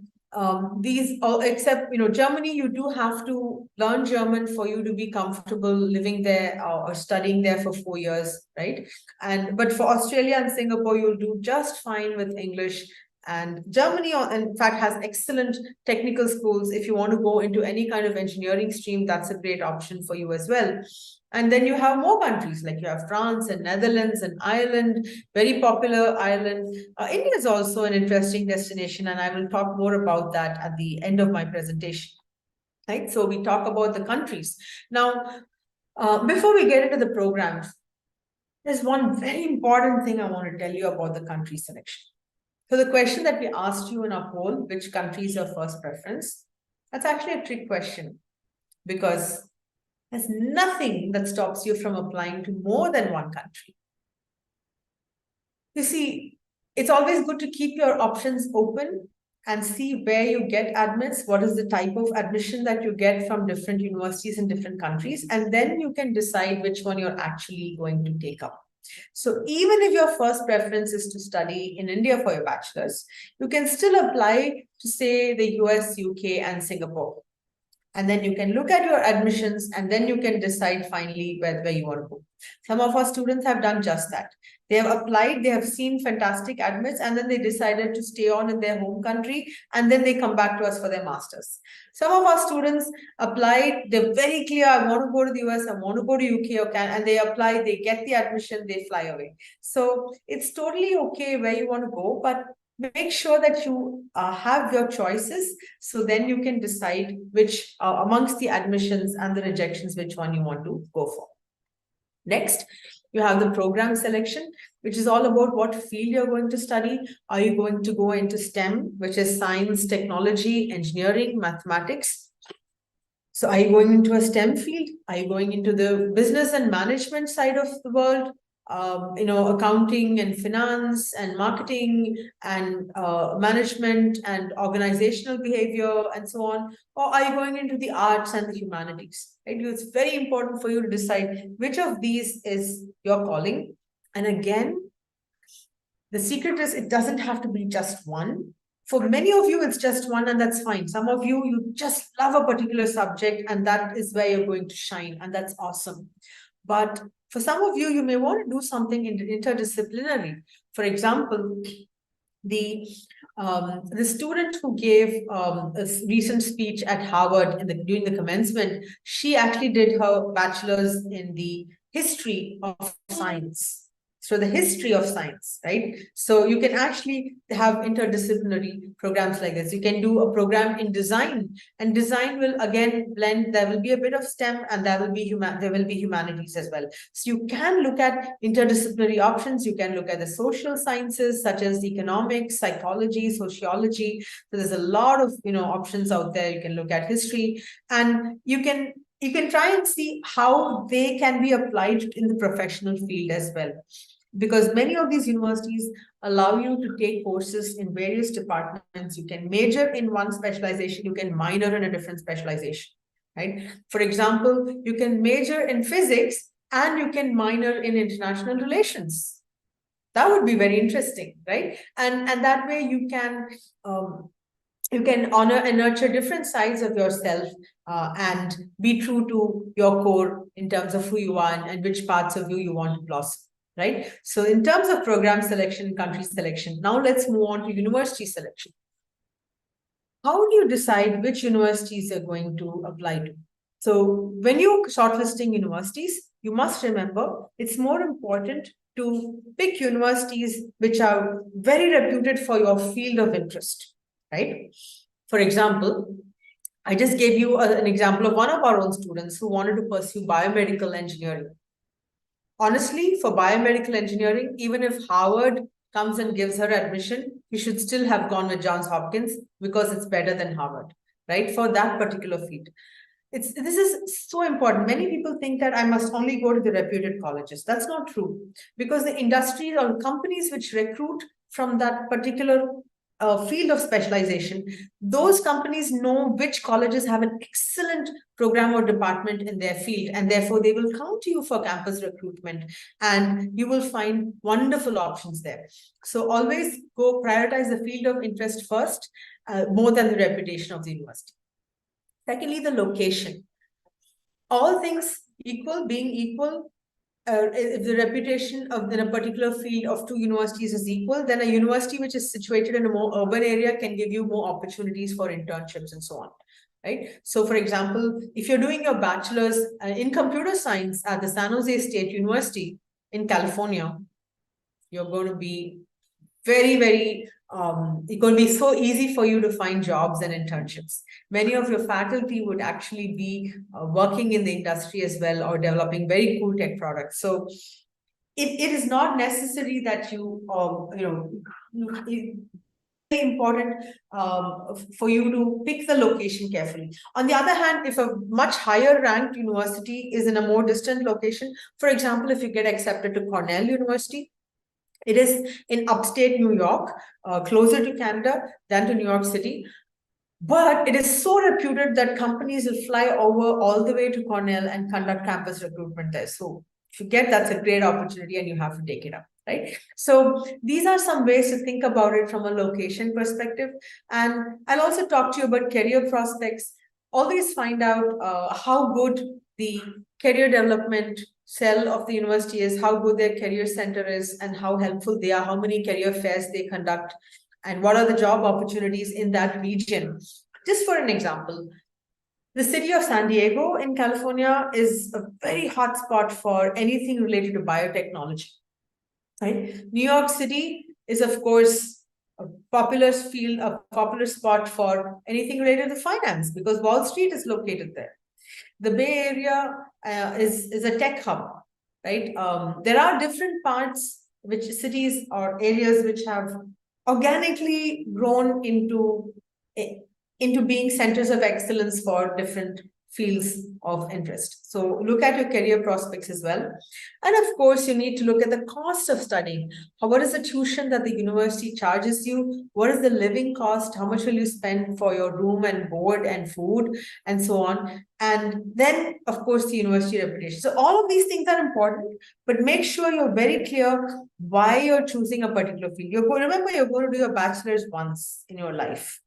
these all except Germany, you do have to learn German for you to be comfortable living there or studying there for 4 years, right? But for Australia and Singapore, you'll do just fine with English. And Germany, in fact, has excellent technical schools. If you want to go into any kind of engineering stream, that's a great option for you as well. And then you have more countries, like you have France and Netherlands and Ireland, very popular Ireland. India is also an interesting destination, and I will talk more about that at the end of my presentation. Right? So we talk about the countries. Now, before we get into the programs, there's one very important thing I want to tell you about the country selection. So the question that we asked you in our poll, which country is your first preference? That's actually a trick question because there's nothing that stops you from applying to more than one country. You see, it's always good to keep your options open and see where you get admits, what is the type of admission that you get from different universities in different countries, and then you can decide which one you're actually going to take up. So even if your first preference is to study in India for your bachelor's, you can still apply to, say, the US, UK, and Singapore. And then you can look at your admissions and then you can decide finally where you want to go. Some of our students have done just that. They have applied, they have seen fantastic admits, and then they decided to stay on in their home country, and then they come back to us for their masters. Some of our students applied, they're very clear, I want to go to the US, I want to go to UK, or and they apply, they get the admission, they fly away. So it's totally okay where you want to go, but make sure that you have your choices, so then you can decide which amongst the admissions and the rejections, which one you want to go for. Next, you have the program selection, which is all about what field you're going to study. Are you going to go into STEM, which is science, technology, engineering, mathematics? So are you going into a STEM field? Are you going into the business and management side of the world? Accounting and finance and marketing and management and organizational behavior and so on? Or are you going into the arts and the humanities? Right? It's very important for you to decide which of these is your calling. And again, the secret is it doesn't have to be just one. For many of you, it's just one, and that's fine. Some of you, you just love a particular subject, and that is where you're going to shine, and that's awesome. But for some of you, you may want to do something interdisciplinary. For example, the student who gave a recent speech at Harvard during the commencement, she actually did her bachelor's in the history of science. So the history of science, right? So you can actually have interdisciplinary programs like this. You can do a program in design, and design will again blend. There will be a bit of STEM, and there will be humanities as well. So you can look at interdisciplinary options. You can look at the social sciences such as economics, psychology, sociology. So there's a lot of options out there. You can look at history, and you can try and see how they can be applied in the professional field as well, because many of these universities allow you to take courses in various departments. You can major in one specialization, you can minor in a different specialization, right? For example, you can major in physics and you can minor in international relations. That would be very interesting, right? And that way you can honor and nurture different sides of yourself, and be true to your core in terms of who you are and which parts of you want to blossom, right? So in terms of program selection, country selection, now let's move on to university selection. How do you decide which universities you're going to apply to? So when you're shortlisting universities, you must remember it's more important to pick universities which are very reputed for your field of interest, right? For example, I just gave you an example of one of our own students who wanted to pursue biomedical engineering. Honestly, for biomedical engineering, even if Harvard comes and gives her admission, you should still have gone with Johns Hopkins because it's better than Harvard, right? For that particular field. This is so important. Many people think that I must only go to the reputed colleges. That's not true, because the industries or companies which recruit from that particular field of specialization, those companies know which colleges have an excellent program or department in their field, and therefore they will come to you for campus recruitment, and you will find wonderful options there. So always go prioritize the field of interest first, more than the reputation of the university. Secondly, the location. All things being equal, if the reputation in a particular field of two universities is equal, then a university which is situated in a more urban area can give you more opportunities for internships and so on, right? So for example, if you're doing your bachelor's in computer science at the San Jose State University in California, you're going to be very, it's going to be so easy for you to find jobs and internships. Many of your faculty would actually be working in the industry as well, or developing very cool tech products. So it is not necessary that it's important for you to pick the location carefully. On the other hand, if a much higher ranked university is in a more distant location, for example, if you get accepted to Cornell University, it is in upstate New York, closer to Canada than to New York City. But it is so reputed that companies will fly over all the way to Cornell and conduct campus recruitment there. So if you get, that's a great opportunity and you have to take it up, right? So these are some ways to think about it from a location perspective. And I'll also talk to you about career prospects. Always find out how good the career development cell of the university is, how good their career center is, and how helpful they are, how many career fairs they conduct, and what are the job opportunities in that region. Just for an example, the city of San Diego in California is a very hot spot for anything related to biotechnology, right? New York City is, of course, a popular field, a popular spot for anything related to finance, because Wall Street is located there. The Bay Area is a tech hub, right? There are different parts, which cities or areas which have organically grown into being centers of excellence for different fields of interest. So look at your career prospects as well. And of course, you need to look at the cost of studying. What is the tuition that the university charges you? What is the living cost? How much will you spend for your room and board and food and so on? And then, of course, the university reputation. So all of these things are important, but make sure you're very clear why you're choosing a particular field. Remember, you're going to do your bachelor's once in your life.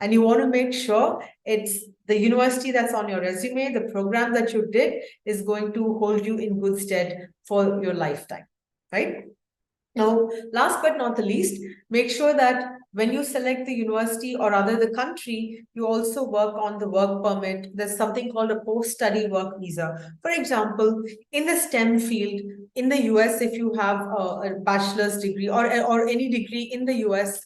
And you want to make sure it's the university that's on your resume, the program that you did is going to hold you in good stead for your lifetime, right? Now, last but not the least, make sure that when you select the university or rather the country, you also work on the work permit. There's something called a post-study work visa. For example, in the STEM field, in the US, if you have a bachelor's degree or any degree in the US,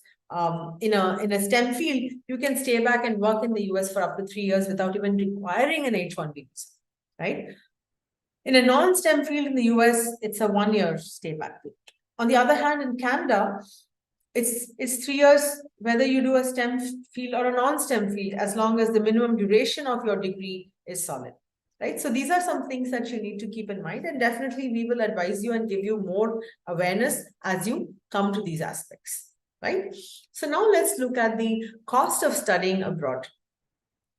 in a STEM field, you can stay back and work in the US for up to 3 years without even requiring an H-1B visa, right? In a non-STEM field in the US, it's a 1 year stay back period. On the other hand, in Canada, it's 3 years whether you do a STEM field or a non-STEM field, as long as the minimum duration of your degree is solid. Right. So these are some things that you need to keep in mind, and definitely we will advise you and give you more awareness as you come to these aspects. Right. So now let's look at the cost of studying abroad.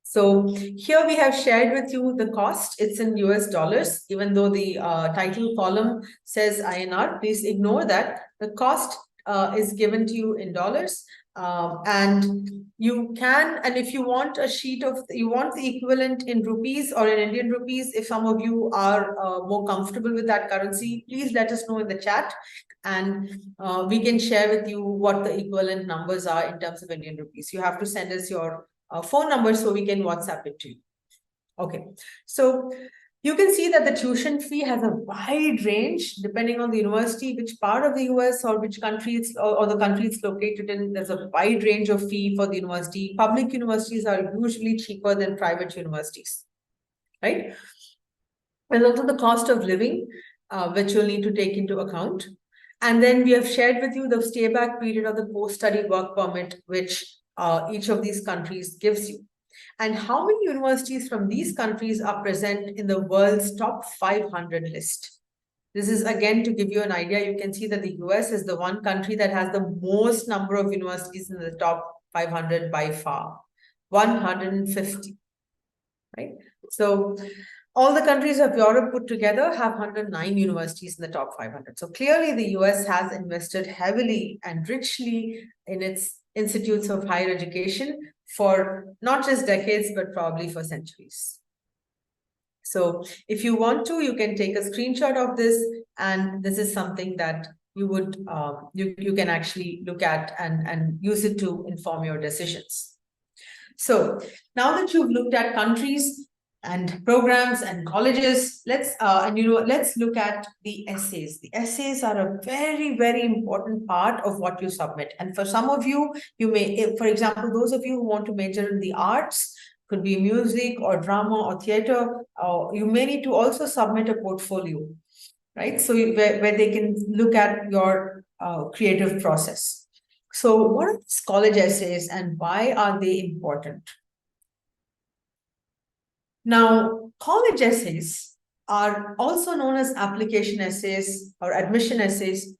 So here we have shared with you the cost. It's in US dollars, even though the title column says INR. Please ignore that. The cost is given to you in dollars. And you can, and if you want a sheet of, you want the equivalent in rupees or in Indian rupees, if some of you are more comfortable with that currency, please let us know in the chat. And we can share with you what the equivalent numbers are in terms of Indian rupees. You have to send us your phone number so we can WhatsApp it to you. Okay, so you can see that the tuition fee has a wide range depending on the university, which part of the US or which country it's or the country it's located in. There's a wide range of fee for the university. Public universities are usually cheaper than private universities, right? And also the cost of living, which you'll need to take into account. And then we have shared with you the stay back period of the post-study work permit, which each of these countries gives you. And how many universities from these countries are present in the world's top 500 list? This is again to give you an idea. You can see that the US is the one country that has the most number of universities in the top 500 by far, 150, right? So all the countries of Europe put together have 109 universities in the top 500. So clearly the US has invested heavily and richly in its institutes of higher education for not just decades, but probably for centuries. So if you want to, you can take a screenshot of this, and this is something that you would you can actually look at and use it to inform your decisions. So now that you've looked at countries and programs and colleges, let's look at the essays. The essays are a very, very important part of what you submit. And for some of you, you may, for example, those of you who want to major in the arts, could be music or drama or theater, you may need to also submit a portfolio, right? So where they can look at your creative process. So what are these college essays and why are they important? Now, college essays are also known as application essays or admission essays.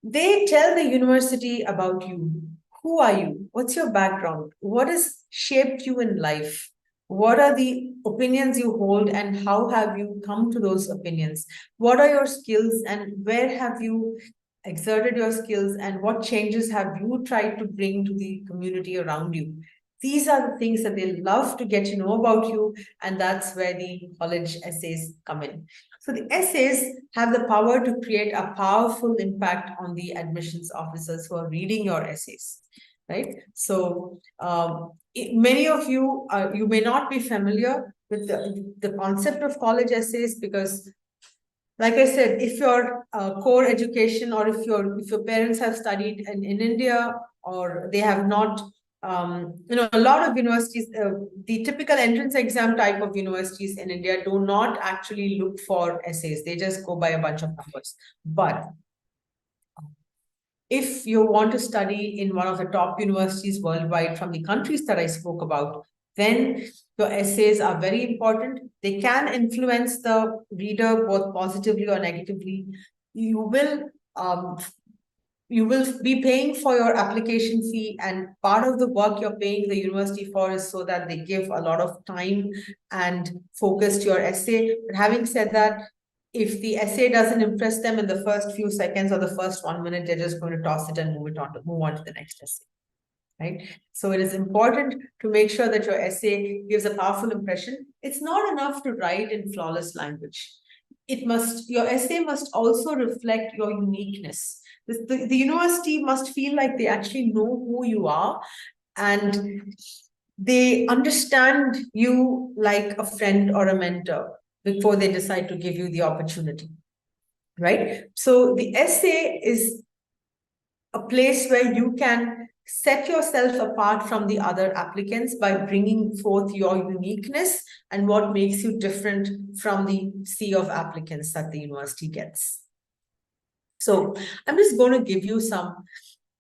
They tell the university about you. Who are you? What's your background? What has shaped you in life? What are the opinions you hold and how have you come to those opinions? What are your skills and where have you exerted your skills and what changes have you tried to bring to the community around you? These are the things that they love to get to know about you, and that's where the college essays come in. So the essays have the power to create a powerful impact on the admissions officers who are reading your essays, right? So many of you, you may not be familiar with the concept of college essays because, like I said, if your core education or if your parents have studied in India or they have not, a lot of universities, the typical entrance exam type of universities in India do not actually look for essays. They just go by a bunch of numbers. But if you want to study in one of the top universities worldwide from the countries that I spoke about, then your essays are very important. They can influence the reader both positively or negatively. You will be paying for your application fee, and part of the work you're paying the university for is so that they give a lot of time and focus to your essay. But having said that, if the essay doesn't impress them in the first few seconds or the first 1 minute, they're just going to toss it and move on to the next essay. Right? So it is important to make sure that your essay gives a powerful impression. It's not enough to write in flawless language. your essay must also reflect your uniqueness. The university must feel like they actually know who you are, and they understand you like a friend or a mentor before they decide to give you the opportunity, right? So the essay is a place where you can set yourself apart from the other applicants by bringing forth your uniqueness and what makes you different from the sea of applicants that the university gets. So I'm just going to give you some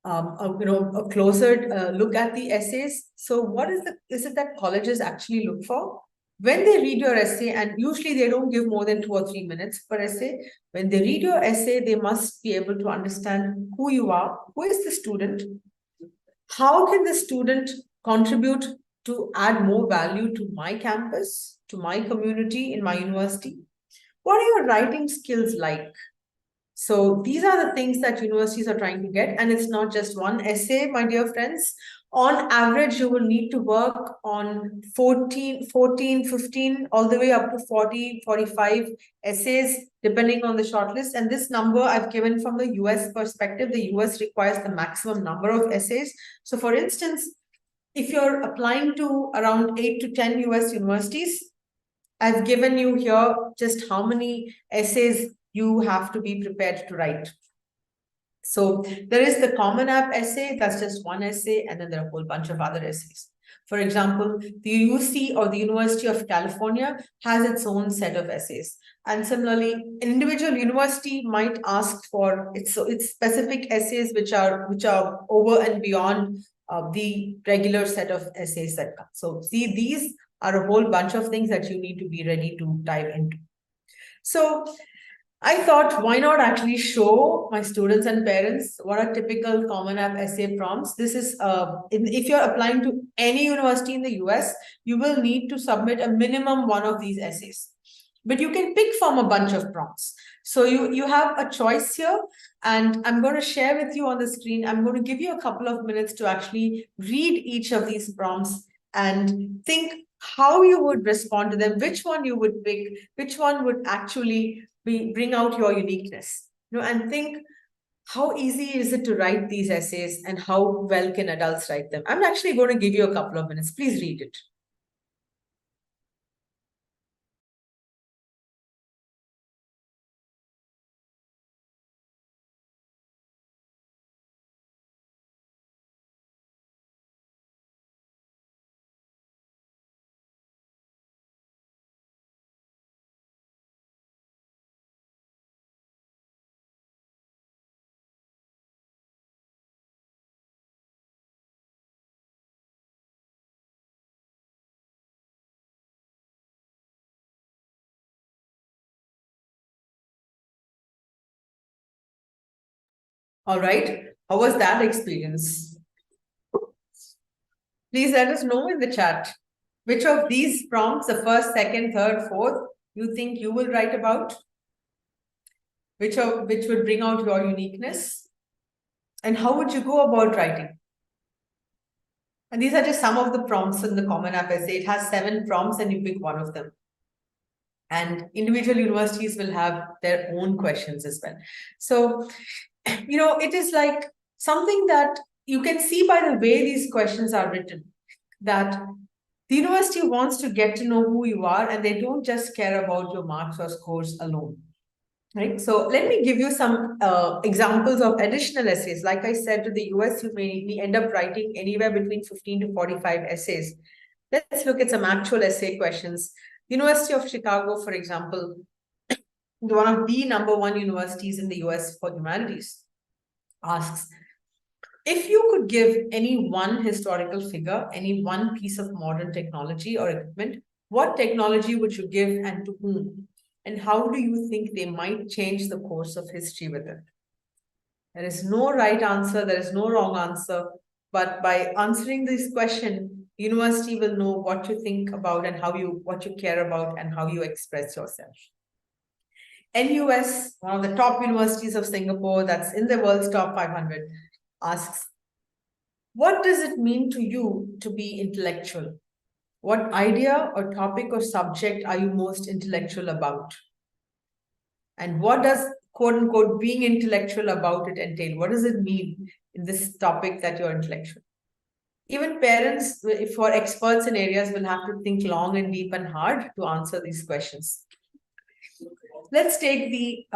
a closer look at the essays. So what is it that colleges actually look for? When they read your essay, and usually they don't give more than 2 or 3 minutes per essay, when they read your essay, they must be able to understand who you are, who is the student, how can the student contribute to add more value to my campus, to my community, in my university? What are your writing skills like? So these are the things that universities are trying to get. And it's not just one essay, my dear friends. On average, you will need to work on 15, all the way up to 40, 45 essays, depending on the shortlist. And this number I've given from the US perspective. The US requires the maximum number of essays. So for instance, if you're applying to around 8 to 10 US universities, I've given you here just how many essays you have to be prepared to write. So there is the Common App essay, that's just one essay, and then there are a whole bunch of other essays. For example, the UC or the University of California has its own set of essays. And similarly, an individual university might ask for its specific essays which are over and beyond the regular set of essays that come. So see, these are a whole bunch of things that you need to be ready to dive into. So I thought, why not actually show my students and parents what are typical Common App essay prompts? This is, if you're applying to any university in the US, you will need to submit a minimum one of these essays. But you can pick from a bunch of prompts. So you have a choice here, and I'm going to share with you on the screen. I'm going to give you a couple of minutes to actually read each of these prompts and think how you would respond to them, which one you would pick, which one would actually bring out your uniqueness, and think how easy is it to write these essays and how well can adults write them. I'm actually going to give you a couple of minutes. Please read it. All right. How was that experience? Please let us know in the chat. Which of these prompts, the first, second, third, fourth, you think you will write about? Which would bring out your uniqueness? And how would you go about writing? And these are just some of the prompts in the Common App essay. It has 7 prompts and you pick one of them. And individual universities will have their own questions as well. So, it is like something that you can see by the way these questions are written, that the university wants to get to know who you are, and they don't just care about your marks or scores alone. Right. So let me give you some examples of additional essays. Like I said, to the US, you may end up writing anywhere between 15 to 45 essays. Let's look at some actual essay questions. University of Chicago, for example, one of the #1 universities in the US for humanities, asks, if you could give any one historical figure, any one piece of modern technology or equipment, what technology would you give and to whom? And how do you think they might change the course of history with it? There is no right answer, there is no wrong answer, but by answering this question, university will know what you think about and what you care about and how you express yourself. NUS, one of the top universities of Singapore, that's in the world's top 500, asks, what does it mean to you to be intellectual? What idea or topic or subject are you most intellectual about? And what does quote unquote being intellectual about it entail? What does it mean in this topic that you're intellectual? Even parents, for experts in areas, will have to think long and deep and hard to answer these questions. Let's take the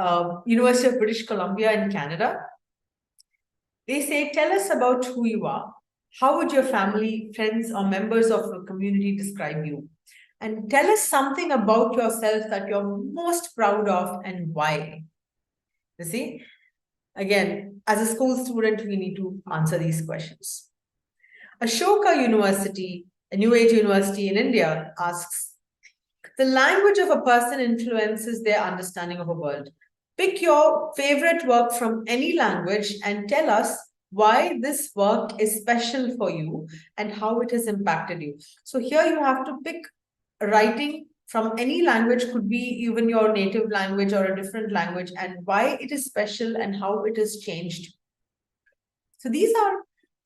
University of British Columbia in Canada. They say, tell us about who you are. How would your family, friends, or members of a community describe you? And tell us something about yourself that you're most proud of and why. You see, again, as a school student, we need to answer these questions. Ashoka University, a new age university in India, asks, the language of a person influences their understanding of a world. Pick your favorite work from any language and tell us why this work is special for you and how it has impacted you. So here you have to pick writing from any language, could be even your native language or a different language, and why it is special and how it has changed. So these are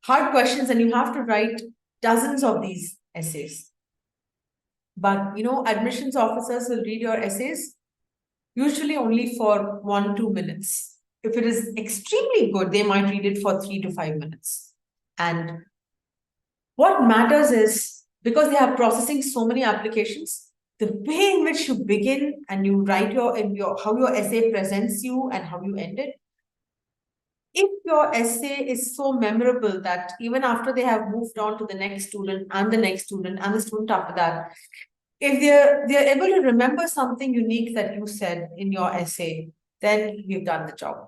hard questions, and you have to write dozens of these essays. But admissions officers will read your essays usually only for 1-2 minutes. If it is extremely good, they might read it for 3 to 5 minutes. And what matters is, because they are processing so many applications, the way in which you begin and you write how your essay presents you and how you end it. If your essay is so memorable that even after they have moved on to the next student and the next student and the student after that, if they're able to remember something unique that you said in your essay, then you've done the job,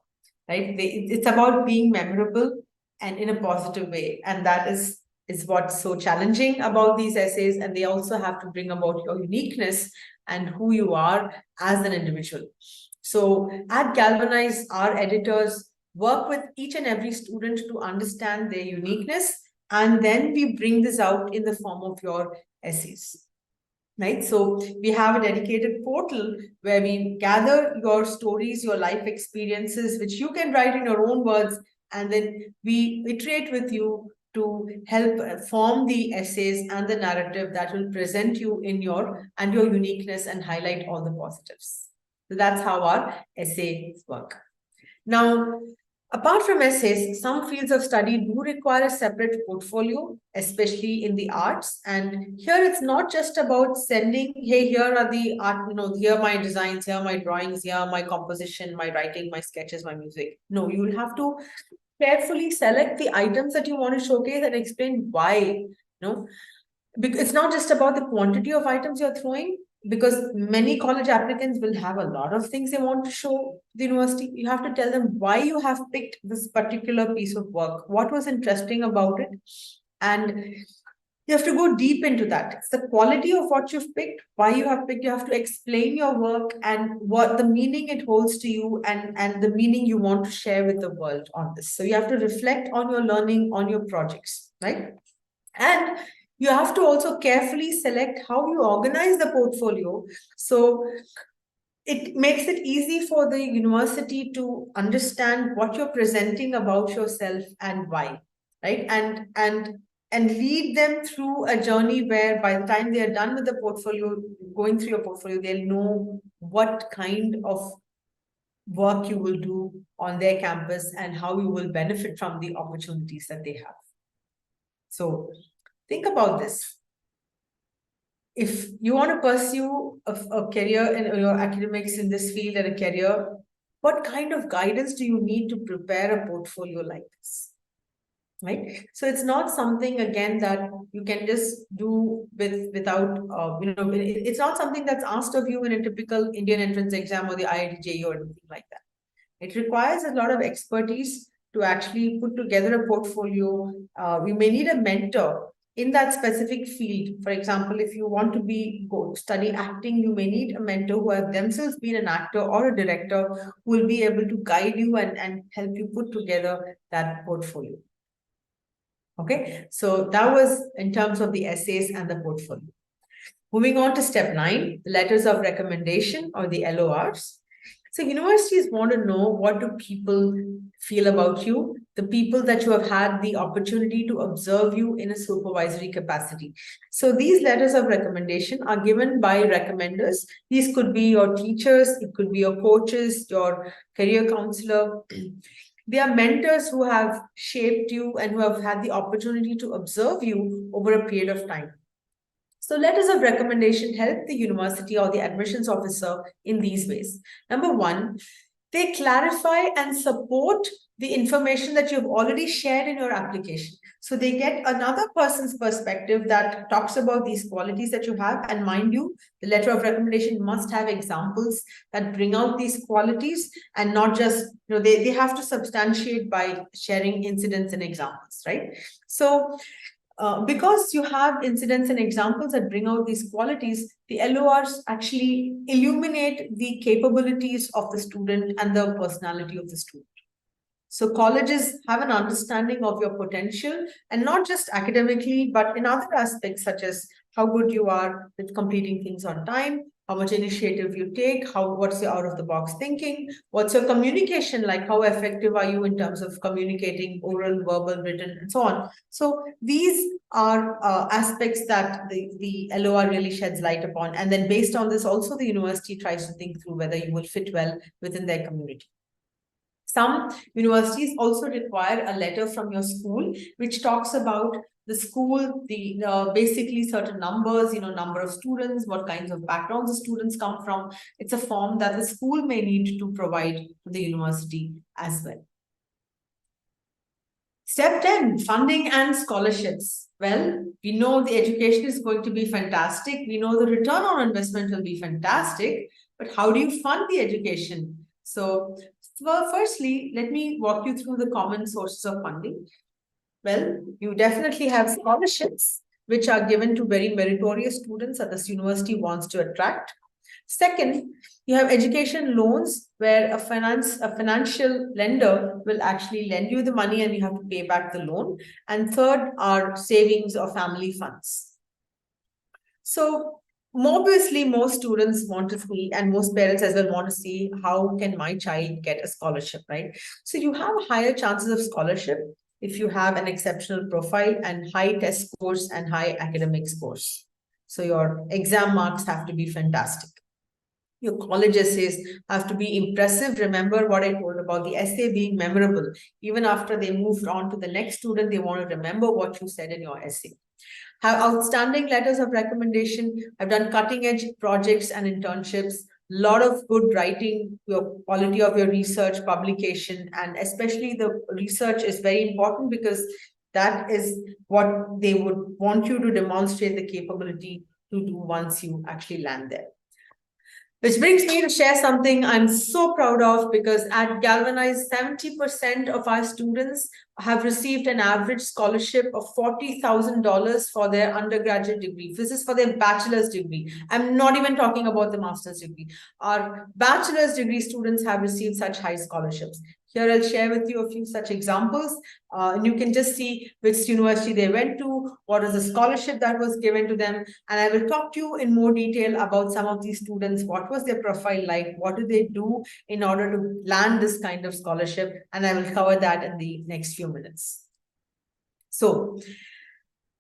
right? It's about being memorable and in a positive way. And that is what's so challenging about these essays. And they also have to bring about your uniqueness and who you are as an individual. So at Galvanize, our editors work with each and every student to understand their uniqueness. And then we bring this out in the form of your essays. Right. So we have a dedicated portal where we gather your stories, your life experiences, which you can write in your own words, and then we iterate with you to help form the essays and the narrative that will present you in your uniqueness and highlight all the positives. So that's how our essays work. Now, apart from essays, some fields of study do require a separate portfolio, especially in the arts. And here it's not just about sending, hey, here are the art, here are my designs, here are my drawings, here are my composition, my writing, my sketches, my music. No, you will have to carefully select the items that you want to showcase and explain why. Because it's not just about the quantity of items you're throwing, because many college applicants will have a lot of things they want to show the university. You have to tell them why you have picked this particular piece of work, what was interesting about it, and you have to go deep into that. It's the quality of what you've picked, why you have picked. You have to explain your work and what the meaning it holds to you, and the meaning you want to share with the world on this. So you have to reflect on your learning, on your projects, right? And you have to also carefully select how you organize the portfolio. So it makes it easy for the university to understand what you're presenting about yourself and why, right? And lead them through a journey where by the time they are done with the portfolio, going through your portfolio, they'll know what kind of work you will do on their campus and how you will benefit from the opportunities that they have. So think about this. If you want to pursue a career in your academics in this field and a career, what kind of guidance do you need to prepare a portfolio like this? Right? So it's not something, again, that you can just do without, it's not something that's asked of you in a typical Indian entrance exam or the IIT JEE or anything like that. It requires a lot of expertise to actually put together a portfolio. We may need a mentor in that specific field. For example, if you want to go study acting, you may need a mentor who have themselves been an actor or a director who will be able to guide you and help you put together that portfolio. Okay, so that was in terms of the essays and the portfolio. Moving on to step 9, the letters of recommendation or the LORs. So universities want to know, what do people feel about you, the people that you have had the opportunity to observe you in a supervisory capacity. So these letters of recommendation are given by recommenders. These could be your teachers, it could be your coaches, your career counselor. They are mentors who have shaped you and who have had the opportunity to observe you over a period of time. So letters of recommendation help the university or the admissions officer in these ways. Number one, they clarify and support the information that you've already shared in your application. So they get another person's perspective that talks about these qualities that you have. And mind you, the letter of recommendation must have examples that bring out these qualities, and not just, they have to substantiate by sharing incidents and examples, right? So because you have incidents and examples that bring out these qualities, the LORs actually illuminate the capabilities of the student and the personality of the student. So colleges have an understanding of your potential, and not just academically, but in other aspects such as how good you are with completing things on time, how much initiative you take, what's your out of the box thinking, what's your communication like, how effective are you in terms of communicating oral, verbal, written, and so on. So these are aspects that the LOR really sheds light upon. And then based on this, also the university tries to think through whether you will fit well within their community. Some universities also require a letter from your school, which talks about the school, the basically certain numbers, number of students, what kinds of backgrounds the students come from. It's a form that the school may need to provide to the university as well. Step 10, funding and scholarships. Well, we know the education is going to be fantastic. We know the return on investment will be fantastic, but how do you fund the education? So, well, firstly, let me walk you through the common sources of funding. Well, you definitely have scholarships, which are given to very meritorious students that this university wants to attract. Second, you have education loans, where a financial lender will actually lend you the money and you have to pay back the loan. And third are savings or family funds. So obviously, most students want to see, and most parents as well want to see, how can my child get a scholarship, right? So you have higher chances of scholarship if you have an exceptional profile and high test scores and high academic scores. So your exam marks have to be fantastic. Your college essays have to be impressive. Remember what I told about the essay being memorable. Even after they moved on to the next student, they want to remember what you said in your essay. Have outstanding letters of recommendation. I've done cutting edge projects and internships, lot of good writing, your quality of your research, publication, and especially the research is very important, because that is what they would want you to demonstrate the capability to do once you actually land there. Which brings me to share something I'm so proud of, because at Galvanize, 70% of our students have received an average scholarship of $40,000 for their undergraduate degree. This is for their bachelor's degree. I'm not even talking about the master's degree. Our bachelor's degree students have received such high scholarships. Here I'll share with you a few such examples, and you can just see which university they went to, what is the scholarship that was given to them, and I will talk to you in more detail about some of these students, what was their profile like, what do they do in order to land this kind of scholarship, and I will cover that in the next few minutes. So,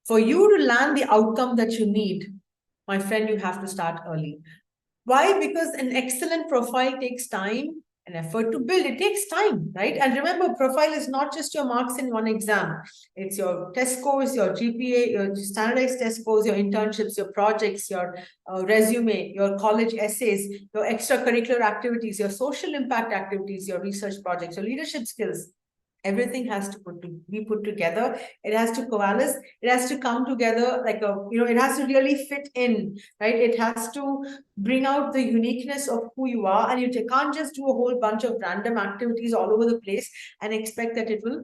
for you to land the outcome that you need, my friend, you have to start early. Why? Because an excellent profile takes time and effort to build. It takes time, right? And remember, profile is not just your marks in one exam. It's your test scores, your GPA, your standardized test scores, your internships, your projects, your resume, your college essays, your extracurricular activities, your social impact activities, your research projects, your leadership skills. Everything has to be put together. It has to coalesce. It has to come together like it has to really fit in, right? It has to bring out the uniqueness of who you are. And you can't just do a whole bunch of random activities all over the place and expect that it will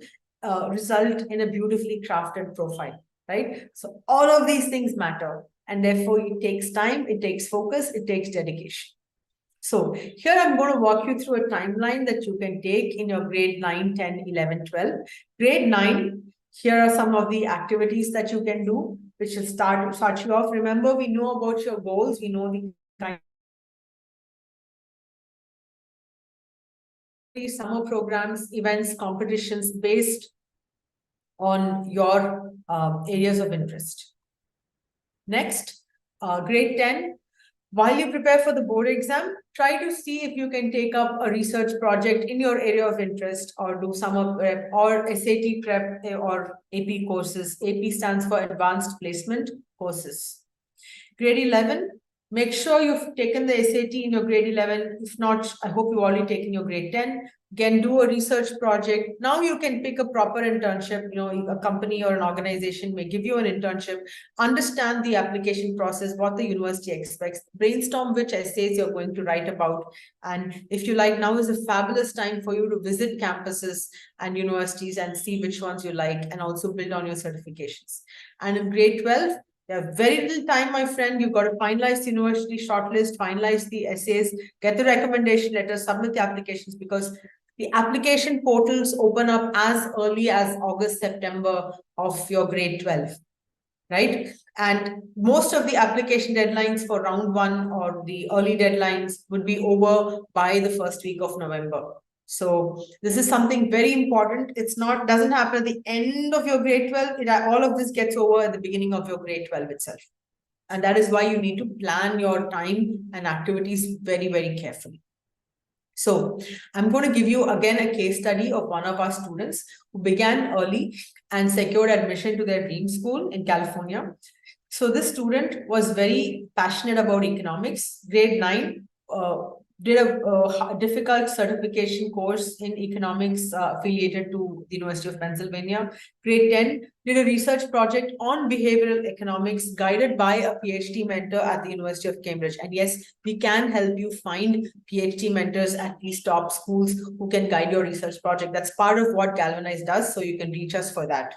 result in a beautifully crafted profile, right? So all of these things matter. And therefore, it takes time, it takes focus, it takes dedication. So here I'm going to walk you through a timeline that you can take in your grade 9, 10, 11, 12. Grade 9, here are some of the activities that you can do, which will start you off. Remember, we know about your goals. We know the kind summer programs, events, competitions based on your areas of interest. Next, grade 10. While you prepare for the board exam, try to see if you can take up a research project in your area of interest or do summer prep or SAT prep or AP courses. AP stands for Advanced Placement Courses. Grade 11, make sure you've taken the SAT in your grade 11. If not, I hope you've already taken your grade 10. Again, do a research project. Now you can pick a proper internship. A company or an organization may give you an internship. Understand the application process, what the university expects. Brainstorm which essays you're going to write about. And if you like, now is a fabulous time for you to visit campuses and universities and see which ones you like and also build on your certifications. And in grade 12, you have very little time, my friend. You've got to finalize the university shortlist, finalize the essays, get the recommendation letters, submit the applications, because the application portals open up as early as August, September of your grade 12, right? And most of the application deadlines for round 1 or the early deadlines would be over by the first week of November. So this is something very important. Doesn't happen at the end of your grade 12. All of this gets over at the beginning of your grade 12 itself. And that is why you need to plan your time and activities very, very carefully. So I'm going to give you again a case study of one of our students who began early and secured admission to their dream school in California. So this student was very passionate about economics. Grade 9, did a difficult certification course in economics affiliated to the University of Pennsylvania. Grade 10, did a research project on behavioral economics guided by a PhD mentor at the University of Cambridge. And yes, we can help you find PhD mentors at these top schools who can guide your research project. That's part of what Galvanize does, so you can reach us for that.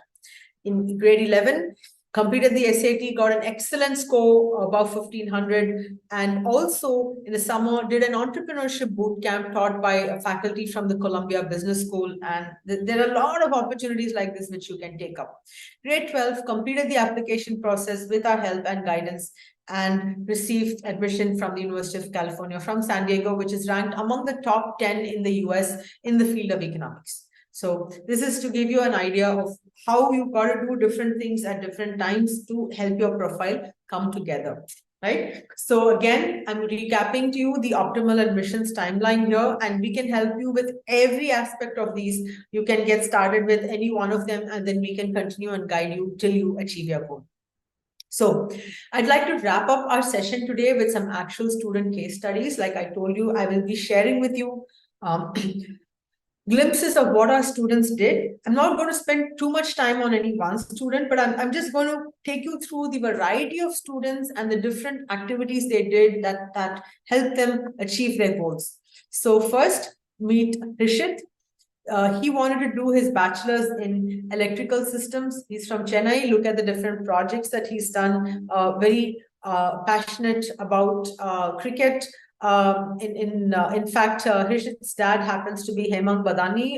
In grade 11, completed the SAT, got an excellent score, above 1500, and also in the summer did an entrepreneurship boot camp taught by a faculty from the Columbia Business School. And there are a lot of opportunities like this which you can take up. Grade 12, completed the application process with our help and guidance and received admission from the University of California, from San Diego, which is ranked among the top 10 in the US in the field of economics. So this is to give you an idea of how you got to do different things at different times to help your profile come together, right? So again, I'm recapping to you the optimal admissions timeline here, and we can help you with every aspect of these. You can get started with any one of them, and then we can continue and guide you till you achieve your goal. So I'd like to wrap up our session today with some actual student case studies. Like I told you, I will be sharing with you glimpses of what our students did. I'm not going to spend too much time on any one student, but I'm just going to take you through the variety of students and the different activities they did that helped them achieve their goals. So first, meet Rishit. He wanted to do his bachelor's in electrical systems. He's from Chennai. Look at the different projects that he's done. Very passionate about cricket. In fact, Rishit's dad happens to be Hemang Badani,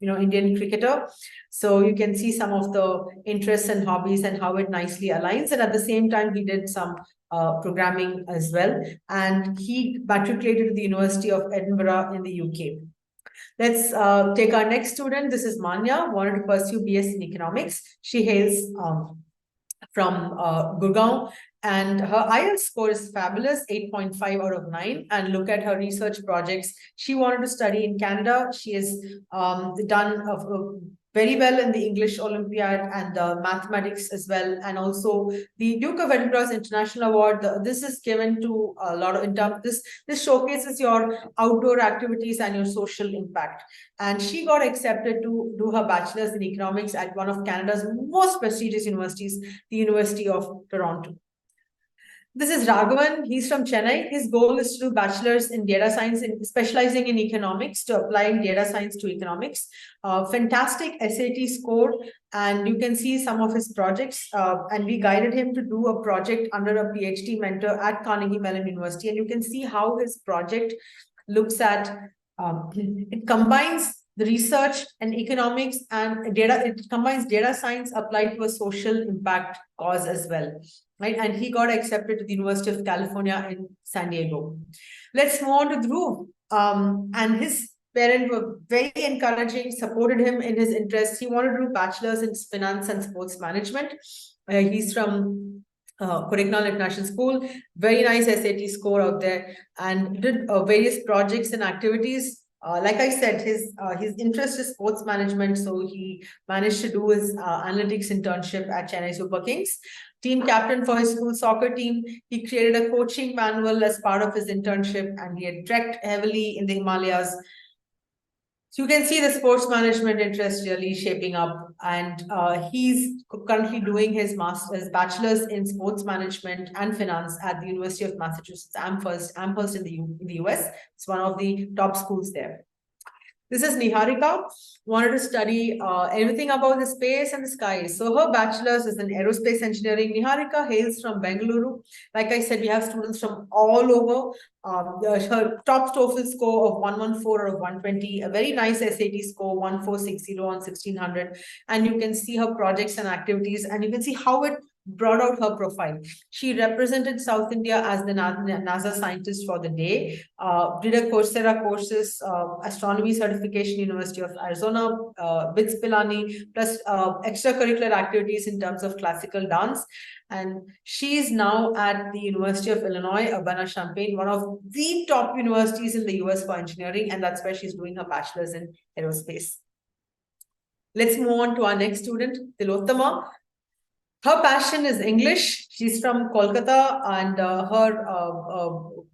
Indian cricketer. So you can see some of the interests and hobbies and how it nicely aligns. And at the same time, he did some programming as well. And he matriculated to the University of Edinburgh in the UK. Let's take our next student. This is Manya, wanted to pursue BS in economics. She hails from Gurgaon, and her IELTS score is fabulous, 8.5 out of 9. And look at her research projects. She wanted to study in Canada. She has done very well in the English Olympiad and the mathematics as well. And also the Duke of Edinburgh's International Award. This is given to a lot of, this showcases your outdoor activities and your social impact. And she got accepted to do her bachelor's in economics at one of Canada's most prestigious universities, the University of Toronto. This is Raghavan. He's from Chennai. His goal is to do bachelor's in data science, specializing in economics, to applying data science to economics. Fantastic SAT score, and you can see some of his projects. And we guided him to do a project under a PhD mentor at Carnegie Mellon University. And you can see how his project looks at, it combines the research and economics and data. It combines data science applied to a social impact cause as well. Right? And he got accepted to the University of California in San Diego. Let's move on to Dhruv. And his parents were very encouraging, supported him in his interests. He wanted to do bachelor's in finance and sports management. He's from Kodaikanal International School, very nice SAT score out there, and did various projects and activities. Like I said, his interest is sports management, so he managed to do his analytics internship at Chennai Super Kings. Team captain for his school soccer team. He created a coaching manual as part of his internship, and he had trekked heavily in the Himalayas. So you can see the sports management interest really shaping up, and he's currently doing his bachelor's in sports management and finance at the University of Massachusetts Amherst in the US. It's one of the top schools there. This is Niharika, wanted to study everything about the space and the skies. So her bachelor's is in aerospace engineering. Niharika hails from Bengaluru. Like I said, we have students from all over. Her top TOEFL score of 114 out of 120, a very nice SAT score, 1460 on 1600. And you can see her projects and activities, and you can see how it brought out her profile. She represented South India as the NASA scientist for the day, did a Coursera courses, astronomy certification, University of Arizona, BITS Pilani, plus extracurricular activities in terms of classical dance. And she's now at the University of Illinois, Urbana-Champaign, one of the top universities in the US for engineering, and that's where she's doing her bachelor's in aerospace. Let's move on to our next student, Tilottama. Her passion is English. She's from Kolkata, and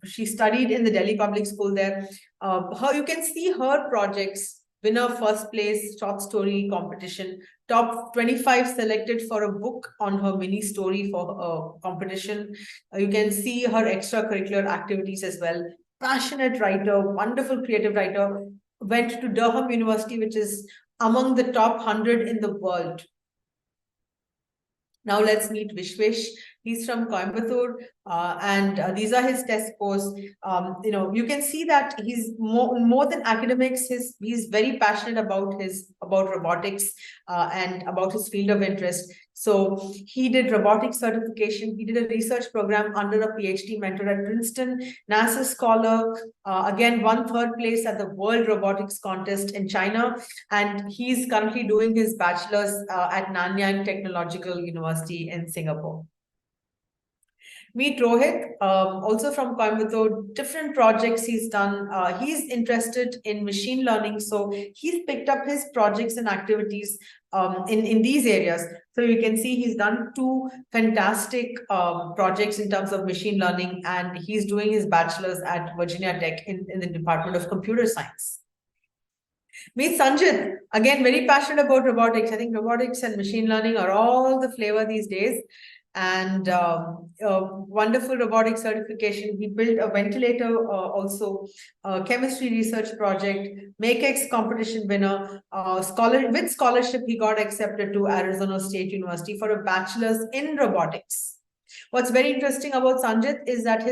she studied in the Delhi Public School there. You can see her projects: winner first place short story competition, top 25 selected for a book on her mini story for competition. You can see her extracurricular activities as well. Passionate writer, wonderful creative writer. Went to Durham University, which is among the top 100 in the world. Now let's meet Vishwesh. He's from Coimbatore, and these are his test scores. You can see that he's more than academics. He's very passionate about robotics and about his field of interest. So he did robotics certification. He did a research program under a PhD mentor at Princeton, NASA scholar. Again, won third place at the World Robotics Contest in China, and he's currently doing his bachelor's at Nanyang Technological University in Singapore. Meet Rohit, also from Coimbatore, different projects he's done. He's interested in machine learning, so he's picked up his projects and activities in these areas. So you can see he's done two fantastic projects in terms of machine learning, and he's doing his bachelor's at Virginia Tech in the Department of Computer Science. Meet Sanjit, again, very passionate about robotics. I think robotics and machine learning are all the flavor these days. And wonderful robotics certification. He built a ventilator, also a chemistry research project, MakeX competition winner, with scholarship, he got accepted to Arizona State University for a bachelor's in robotics. What's very interesting about Sanjit is that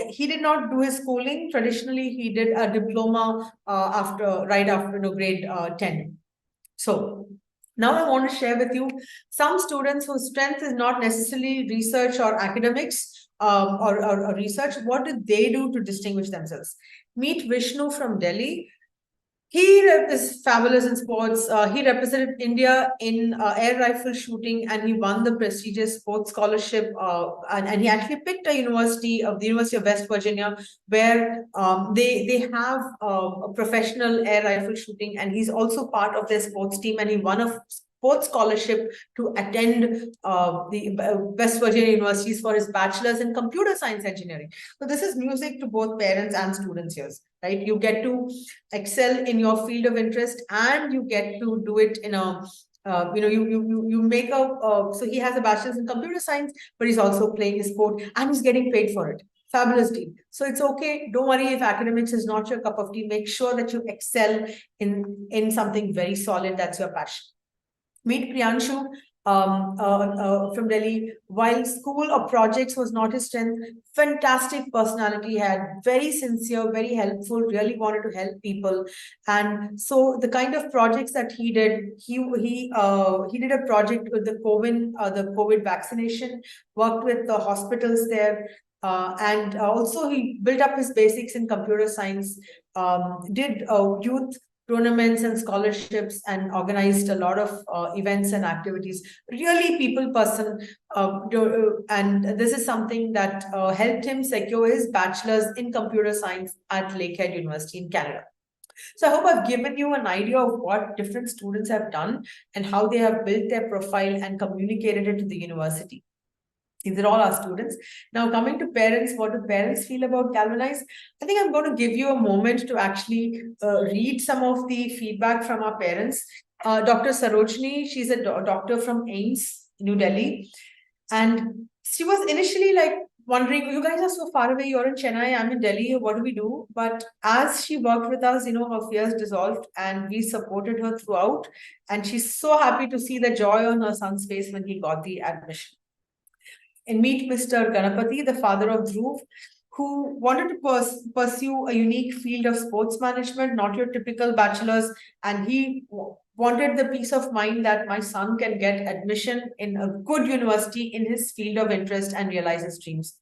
he did not do his schooling. Traditionally, he did a diploma right after grade 10. So now I want to share with you some students whose strength is not necessarily research or academics or research. What do they do to distinguish themselves? Meet Vishnu from Delhi. He is fabulous in sports. He represented India in air rifle shooting, and he won the prestigious sports scholarship. And he actually picked the University of West Virginia, where they have a professional air rifle shooting, and he's also part of their sports team. And he won a sports scholarship to attend the West Virginia universities for his bachelor's in computer science engineering. So this is music to both parents and students here, right? You get to excel in your field of interest, and you get to do it in a you make so he has a bachelor's in computer science, but he's also playing his sport and he's getting paid for it. Fabulous deal. So it's okay. Don't worry if academics is not your cup of tea. Make sure that you excel in something very solid. That's your passion. Meet Priyanshu from Delhi. While school or projects was not his strength, fantastic personality, had very sincere, very helpful, really wanted to help people. And so the kind of projects that he did, he did a project with the COVID vaccination, worked with the hospitals there. And also he built up his basics in computer science. did youth tournaments and scholarships and organized a lot of events and activities. Really people person. And this is something that helped him secure his bachelor's in computer science at Lakehead University in Canada. So I hope I've given you an idea of what different students have done and how they have built their profile and communicated it to the university. These are all our students. Now, coming to parents, what do parents feel about Galvanize? I think I'm going to give you a moment to actually read some of the feedback from our parents. Dr. Sarojini, she's a doctor from AIMS, New Delhi. And she was initially like wondering, you guys are so far away, you're in Chennai, I'm in Delhi, what do we do? But as she worked with us, her fears dissolved and we supported her throughout. And she's so happy to see the joy on her son's face when he got the admission. And meet Mr. Ganapati, the father of Dhruv, who wanted to pursue a unique field of sports management, not your typical bachelor's. And he wanted the peace of mind that my son can get admission in a good university in his field of interest and realize his dreams.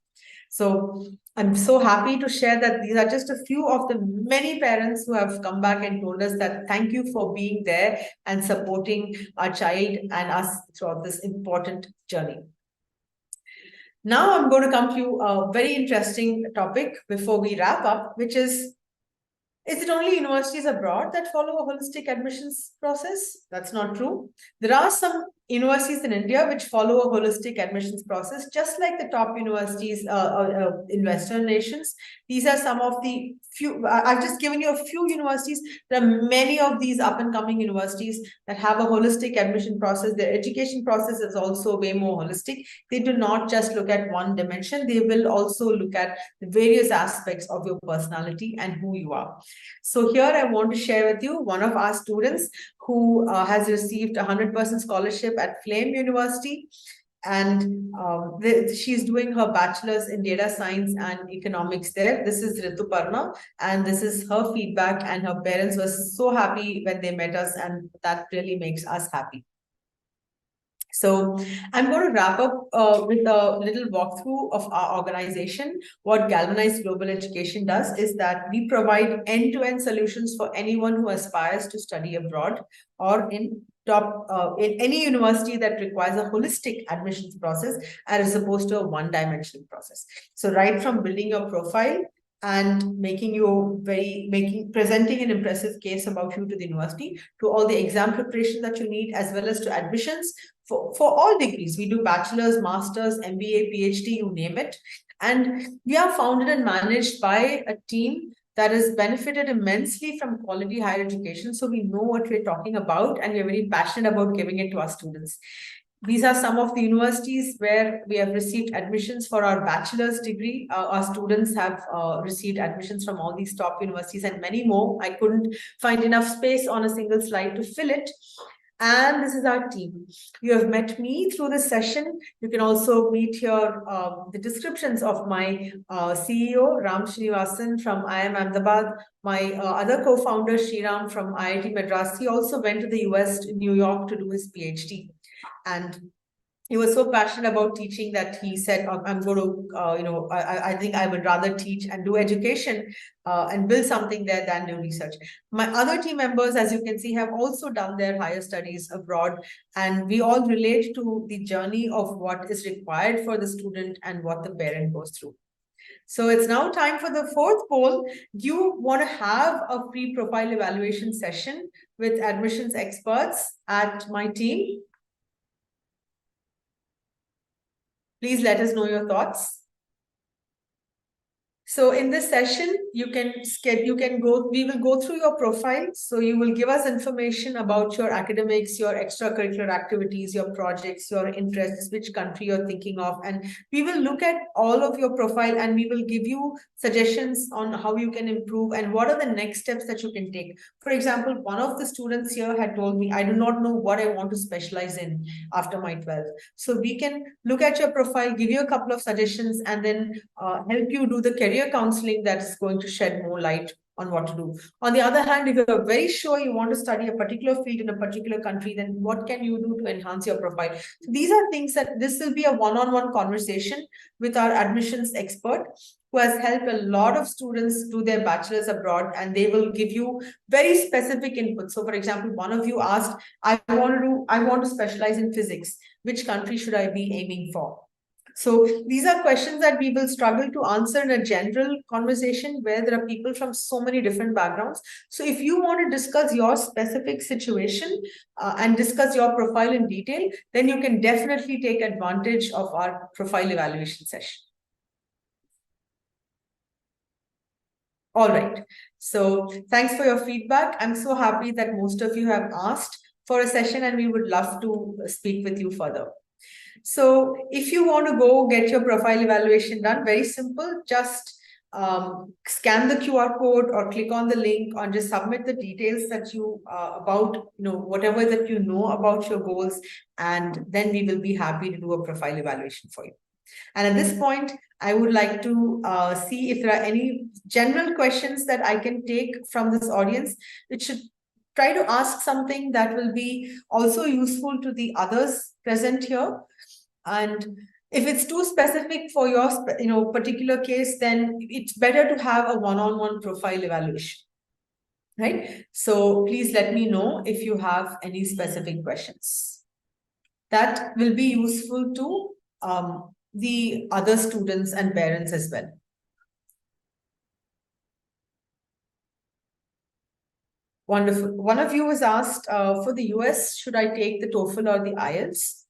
So I'm so happy to share that these are just a few of the many parents who have come back and told us that thank you for being there and supporting our child and us throughout this important journey. Now I'm going to come to you a very interesting topic before we wrap up, which is it only universities abroad that follow a holistic admissions process? That's not true. There are some universities in India which follow a holistic admissions process, just like the top universities in Western nations. These are some of the few, I've just given you a few universities. There are many of these up and coming universities that have a holistic admission process. Their education process is also way more holistic. They do not just look at one dimension. They will also look at the various aspects of your personality and who you are. So here I want to share with you one of our students who has received 100% scholarship at Flame University. And she's doing her bachelor's in data science and economics there. This is Rituparna, and this is her feedback. And her parents were so happy when they met us, and that really makes us happy. So I'm going to wrap up with a little walkthrough of our organization. What Galvanize Global Education does is that we provide end-to-end solutions for anyone who aspires to study abroad or in any university that requires a holistic admissions process as opposed to a one-dimensional process. So right from building your profile and presenting an impressive case about you to the university, to all the exam preparation that you need, as well as to admissions for all degrees. We do bachelor's, master's, MBA, PhD, you name it. And we are founded and managed by a team that has benefited immensely from quality higher education. So we know what we're talking about, and we're very passionate about giving it to our students. These are some of the universities where we have received admissions for our bachelor's degree. Our students have received admissions from all these top universities and many more. I couldn't find enough space on a single slide to fill it. And this is our team. You have met me through this session. You can also meet here the descriptions of my CEO, Ram Srinivasan from IIM Ahmedabad, my other co-founder, Sriram from IIT Madras. He also went to the US, New York, to do his PhD. And he was so passionate about teaching that he said, I'm going to, I think I would rather teach and do education and build something there than do research. My other team members, as you can see, have also done their higher studies abroad. And we all relate to the journey of what is required for the student and what the parent goes through. So it's now time for the fourth poll. Do you want to have a free profile evaluation session with admissions experts at my team? Please let us know your thoughts. So in this session, we will go through your profile. So you will give us information about your academics, your extracurricular activities, your projects, your interests, which country you're thinking of. And we will look at all of your profile and we will give you suggestions on how you can improve and what are the next steps that you can take. For example, one of the students here had told me, I do not know what I want to specialize in after my 12th. So we can look at your profile, give you a couple of suggestions, and then help you do the career counseling that is going to shed more light on what to do. On the other hand, if you're very sure you want to study a particular field in a particular country, then what can you do to enhance your profile? So these are things that this will be a one-on-one conversation with our admissions expert, who has helped a lot of students do their bachelor's abroad, and they will give you very specific input. So for example, one of you asked, I want to specialize in physics. Which country should I be aiming for? So these are questions that we will struggle to answer in a general conversation where there are people from so many different backgrounds. So if you want to discuss your specific situation and discuss your profile in detail, then you can definitely take advantage of our profile evaluation session. All right. So thanks for your feedback. I'm so happy that most of you have asked for a session, and we would love to speak with you further. So if you want to go get your profile evaluation done, very simple, just scan the QR code or click on the link, or just submit the details that you about, whatever that you know about your goals, and then we will be happy to do a profile evaluation for you. And at this point, I would like to see if there are any general questions that I can take from this audience. It should try to ask something that will be also useful to the others present here. And if it's too specific for your particular case, then it's better to have a one-on-one profile evaluation, right? So please let me know if you have any specific questions. That will be useful to the other students and parents as well. Wonderful. One of you was asked, for the US, should I take the TOEFL or the IELTS?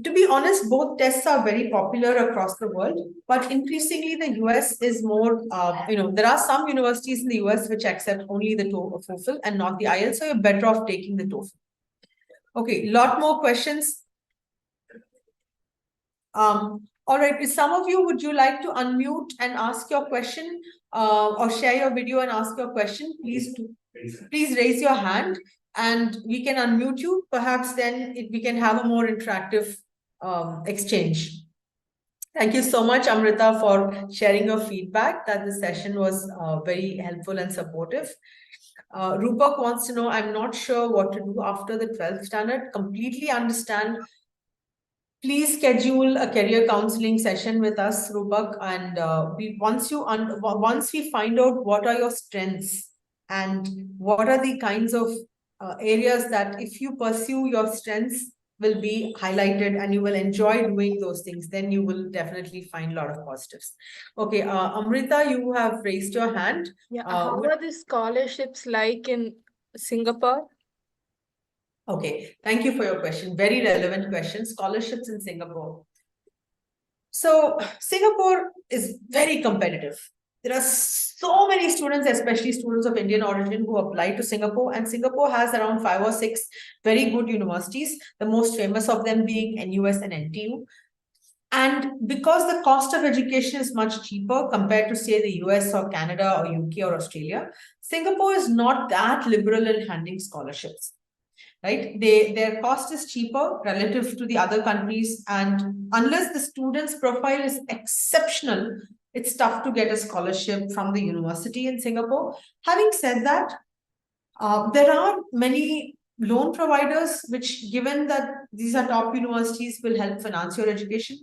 To be honest, both tests are very popular across the world, but increasingly the US is more, there are some universities in the US which accept only the TOEFL and not the IELTS, so you're better off taking the TOEFL. Okay, lot more questions. All right, if some of you, would you like to unmute and ask your question or share your video and ask your question? Please raise your hand and we can unmute you. Perhaps then we can have a more interactive exchange. Thank you so much, Amrita, for sharing your feedback, that the session was very helpful and supportive. Rupak wants to know, I'm not sure what to do after the 12th standard. Completely understand. Please schedule a career counseling session with us, Rupak, and once we find out what are your strengths and what are the kinds of areas that if you pursue your strengths will be highlighted and you will enjoy doing those things, then you will definitely find a lot of positives. Okay, Amrita, you have raised your hand. Yeah, how are the scholarships like in Singapore? Okay, thank you for your question. Very relevant question. Scholarships in Singapore. So Singapore is very competitive. There are so many students, especially students of Indian origin, who apply to Singapore, and Singapore has around 5 or 6 very good universities, the most famous of them being NUS and NTU. And because the cost of education is much cheaper compared to, say, the US or Canada or UK or Australia, Singapore is not that liberal in handing scholarships. Right? Their cost is cheaper relative to the other countries, and unless the student's profile is exceptional, it's tough to get a scholarship from the university in Singapore. Having said that, there are many loan providers which, given that these are top universities, will help finance your education.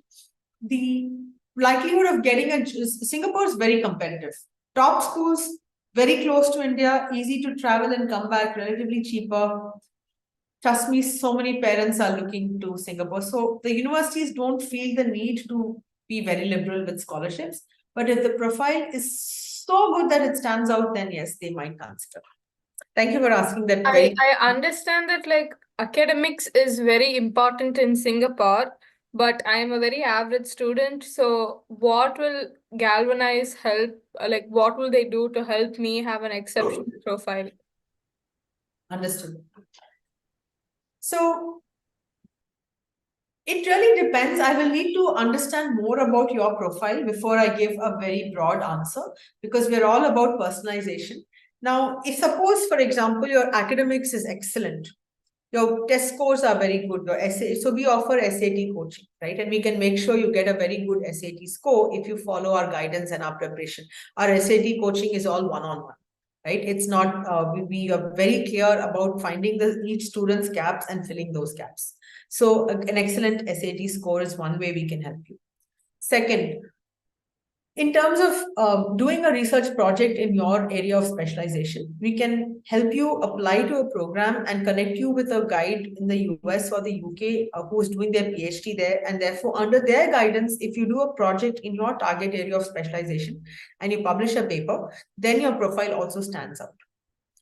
The likelihood of getting Singapore is very competitive. Top schools, very close to India, easy to travel and come back, relatively cheaper. Trust me, so many parents are looking to Singapore. So the universities don't feel the need to be very liberal with scholarships. But if the profile is so good that it stands out, then yes, they might consider. Thank you for asking that. I understand that like academics is very important in Singapore, but I am a very average student. So what will Galvanize help? Like what will they do to help me have an exceptional profile? Understood. So it really depends. I will need to understand more about your profile before I give a very broad answer, because we're all about personalization. Now, if suppose, for example, your academics is excellent, your test scores are very good, your essay. So we offer SAT coaching, right? And we can make sure you get a very good SAT score if you follow our guidance and our preparation. Our SAT coaching is all one-on-one, right? It's not, we are very clear about finding each student's gaps and filling those gaps. So an excellent SAT score is one way we can help you. Second, in terms of doing a research project in your area of specialization, we can help you apply to a program and connect you with a guide in the US or the UK who is doing their PhD there. And therefore, under their guidance, if you do a project in your target area of specialization and you publish a paper, then your profile also stands out.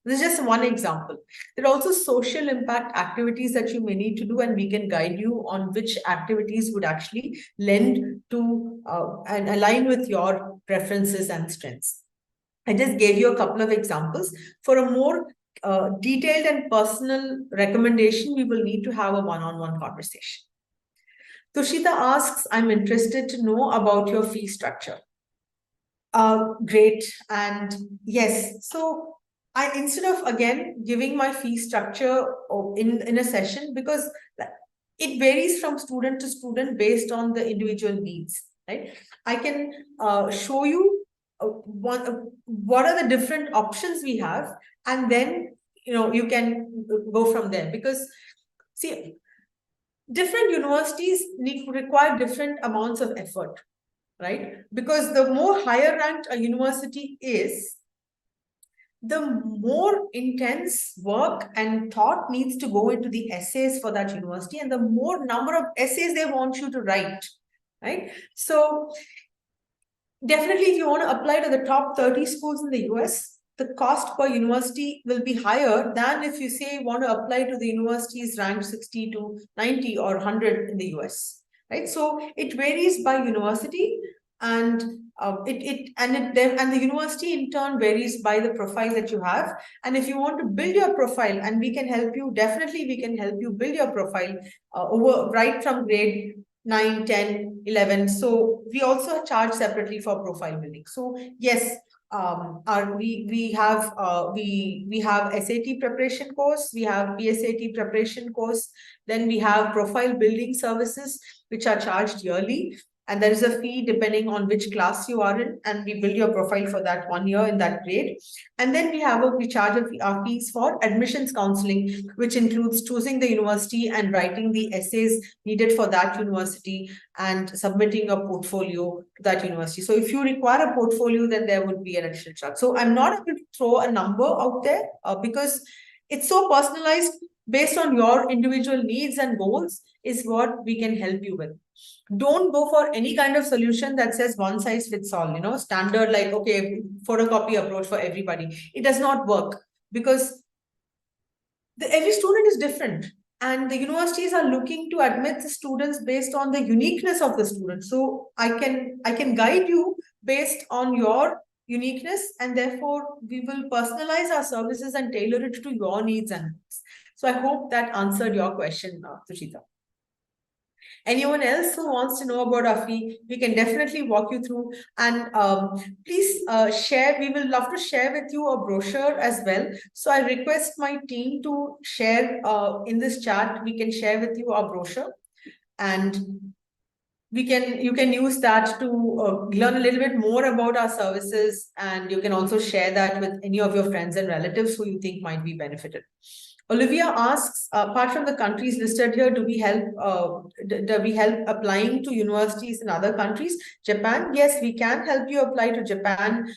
This is just one example. There are also social impact activities that you may need to do, and we can guide you on which activities would actually lend to and align with your preferences and strengths. I just gave you a couple of examples. For a more detailed and personal recommendation, we will need to have a one-on-one conversation. Tushita asks, I'm interested to know about your fee structure. Great. And yes, so instead of again giving my fee structure in a session, because it varies from student to student based on the individual needs, right? I can show you what are the different options we have, and then you can go from there. Because see, different universities require different amounts of effort, right? Because the more higher ranked a university is, the more intense work and thought needs to go into the essays for that university, and the more number of essays they want you to write, right? So definitely, if you want to apply to the top 30 schools in the US, the cost per university will be higher than if you say you want to apply to the universities ranked 60 to 90 or 100 in the US, right? So it varies by university, and the university in turn varies by the profile that you have. And if you want to build your profile, and we can help you, definitely we can help you build your profile right from grade 9, 10, 11. So we also charge separately for profile building. So yes, we have SAT preparation course, we have PSAT preparation course, then we have profile building services which are charged yearly. And there is a fee depending on which class you are in, and we build your profile for that 1 year in that grade. And then we charge our fees for admissions counseling, which includes choosing the university and writing the essays needed for that university and submitting a portfolio to that university. So if you require a portfolio, then there would be an additional charge. So I'm not able to throw a number out there because it's so personalized based on your individual needs and goals is what we can help you with. Don't go for any kind of solution that says one size fits all, standard, like, okay, photocopy approach for everybody. It does not work because every student is different, and the universities are looking to admit the students based on the uniqueness of the student. So I can guide you based on your uniqueness, and therefore we will personalize our services and tailor it to your needs and needs. So I hope that answered your question, Sushita. Anyone else who wants to know about our fee, we can definitely walk you through. And please share. We will love to share with you a brochure as well. So I request my team to share in this chat. We can share with you our brochure, and you can use that to learn a little bit more about our services, and you can also share that with any of your friends and relatives who you think might be benefited. Olivia asks, apart from the countries listed here, do we help applying to universities in other countries? Japan, yes, we can help you apply to Japan.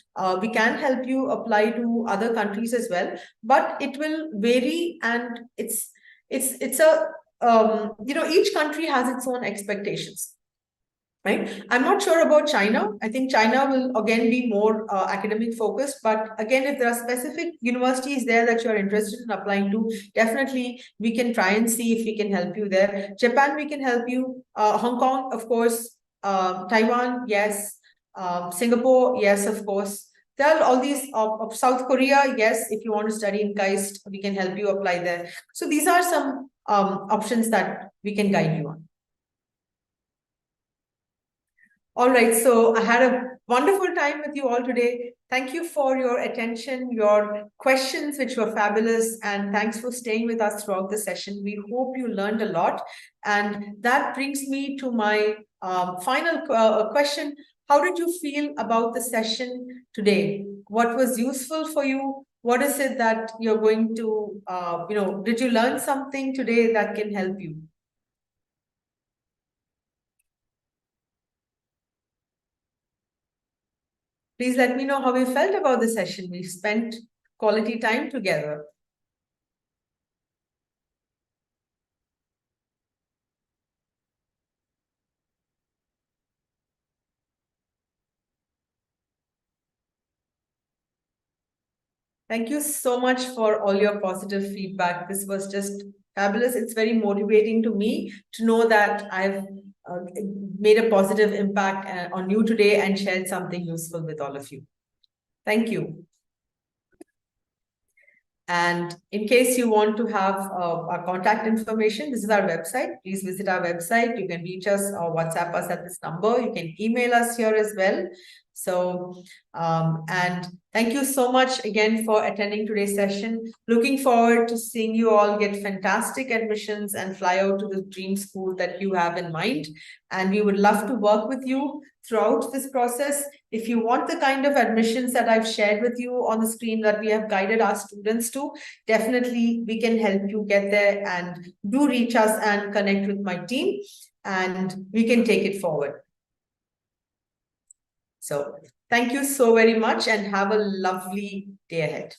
We can help you apply to other countries as well, but it will vary, and it's a each country has its own expectations. Right? I'm not sure about China. I think China will again be more academic focused. But again, if there are specific universities there that you're interested in applying to, definitely we can try and see if we can help you there. Japan, we can help you. Hong Kong, of course. Taiwan, yes. Singapore, yes, of course. There are all these South Korea, yes. If you want to study in KAIST, we can help you apply there. So these are some options that we can guide you on. All right, so I had a wonderful time with you all today. Thank you for your attention, your questions, which were fabulous, and thanks for staying with us throughout the session. We hope you learned a lot. And that brings me to my final question. How did you feel about the session today? What was useful for you? What is it that you're going to, did you learn something today that can help you? Please let me know how you felt about the session. We spent quality time together. Thank you so much for all your positive feedback. This was just fabulous. It's very motivating to me to know that I've made a positive impact on you today and shared something useful with all of you. Thank you. And in case you want to have our contact information, this is our website. Please visit our website. You can reach us or WhatsApp us at this number. You can email us here as well. So, and thank you so much again for attending today's session. Looking forward to seeing you all get fantastic admissions and fly out to the dream school that you have in mind. And we would love to work with you throughout this process. If you want the kind of admissions that I've shared with you on the screen that we have guided our students to, definitely we can help you get there, and do reach us and connect with my team and we can take it forward. So thank you so very much and have a lovely day ahead.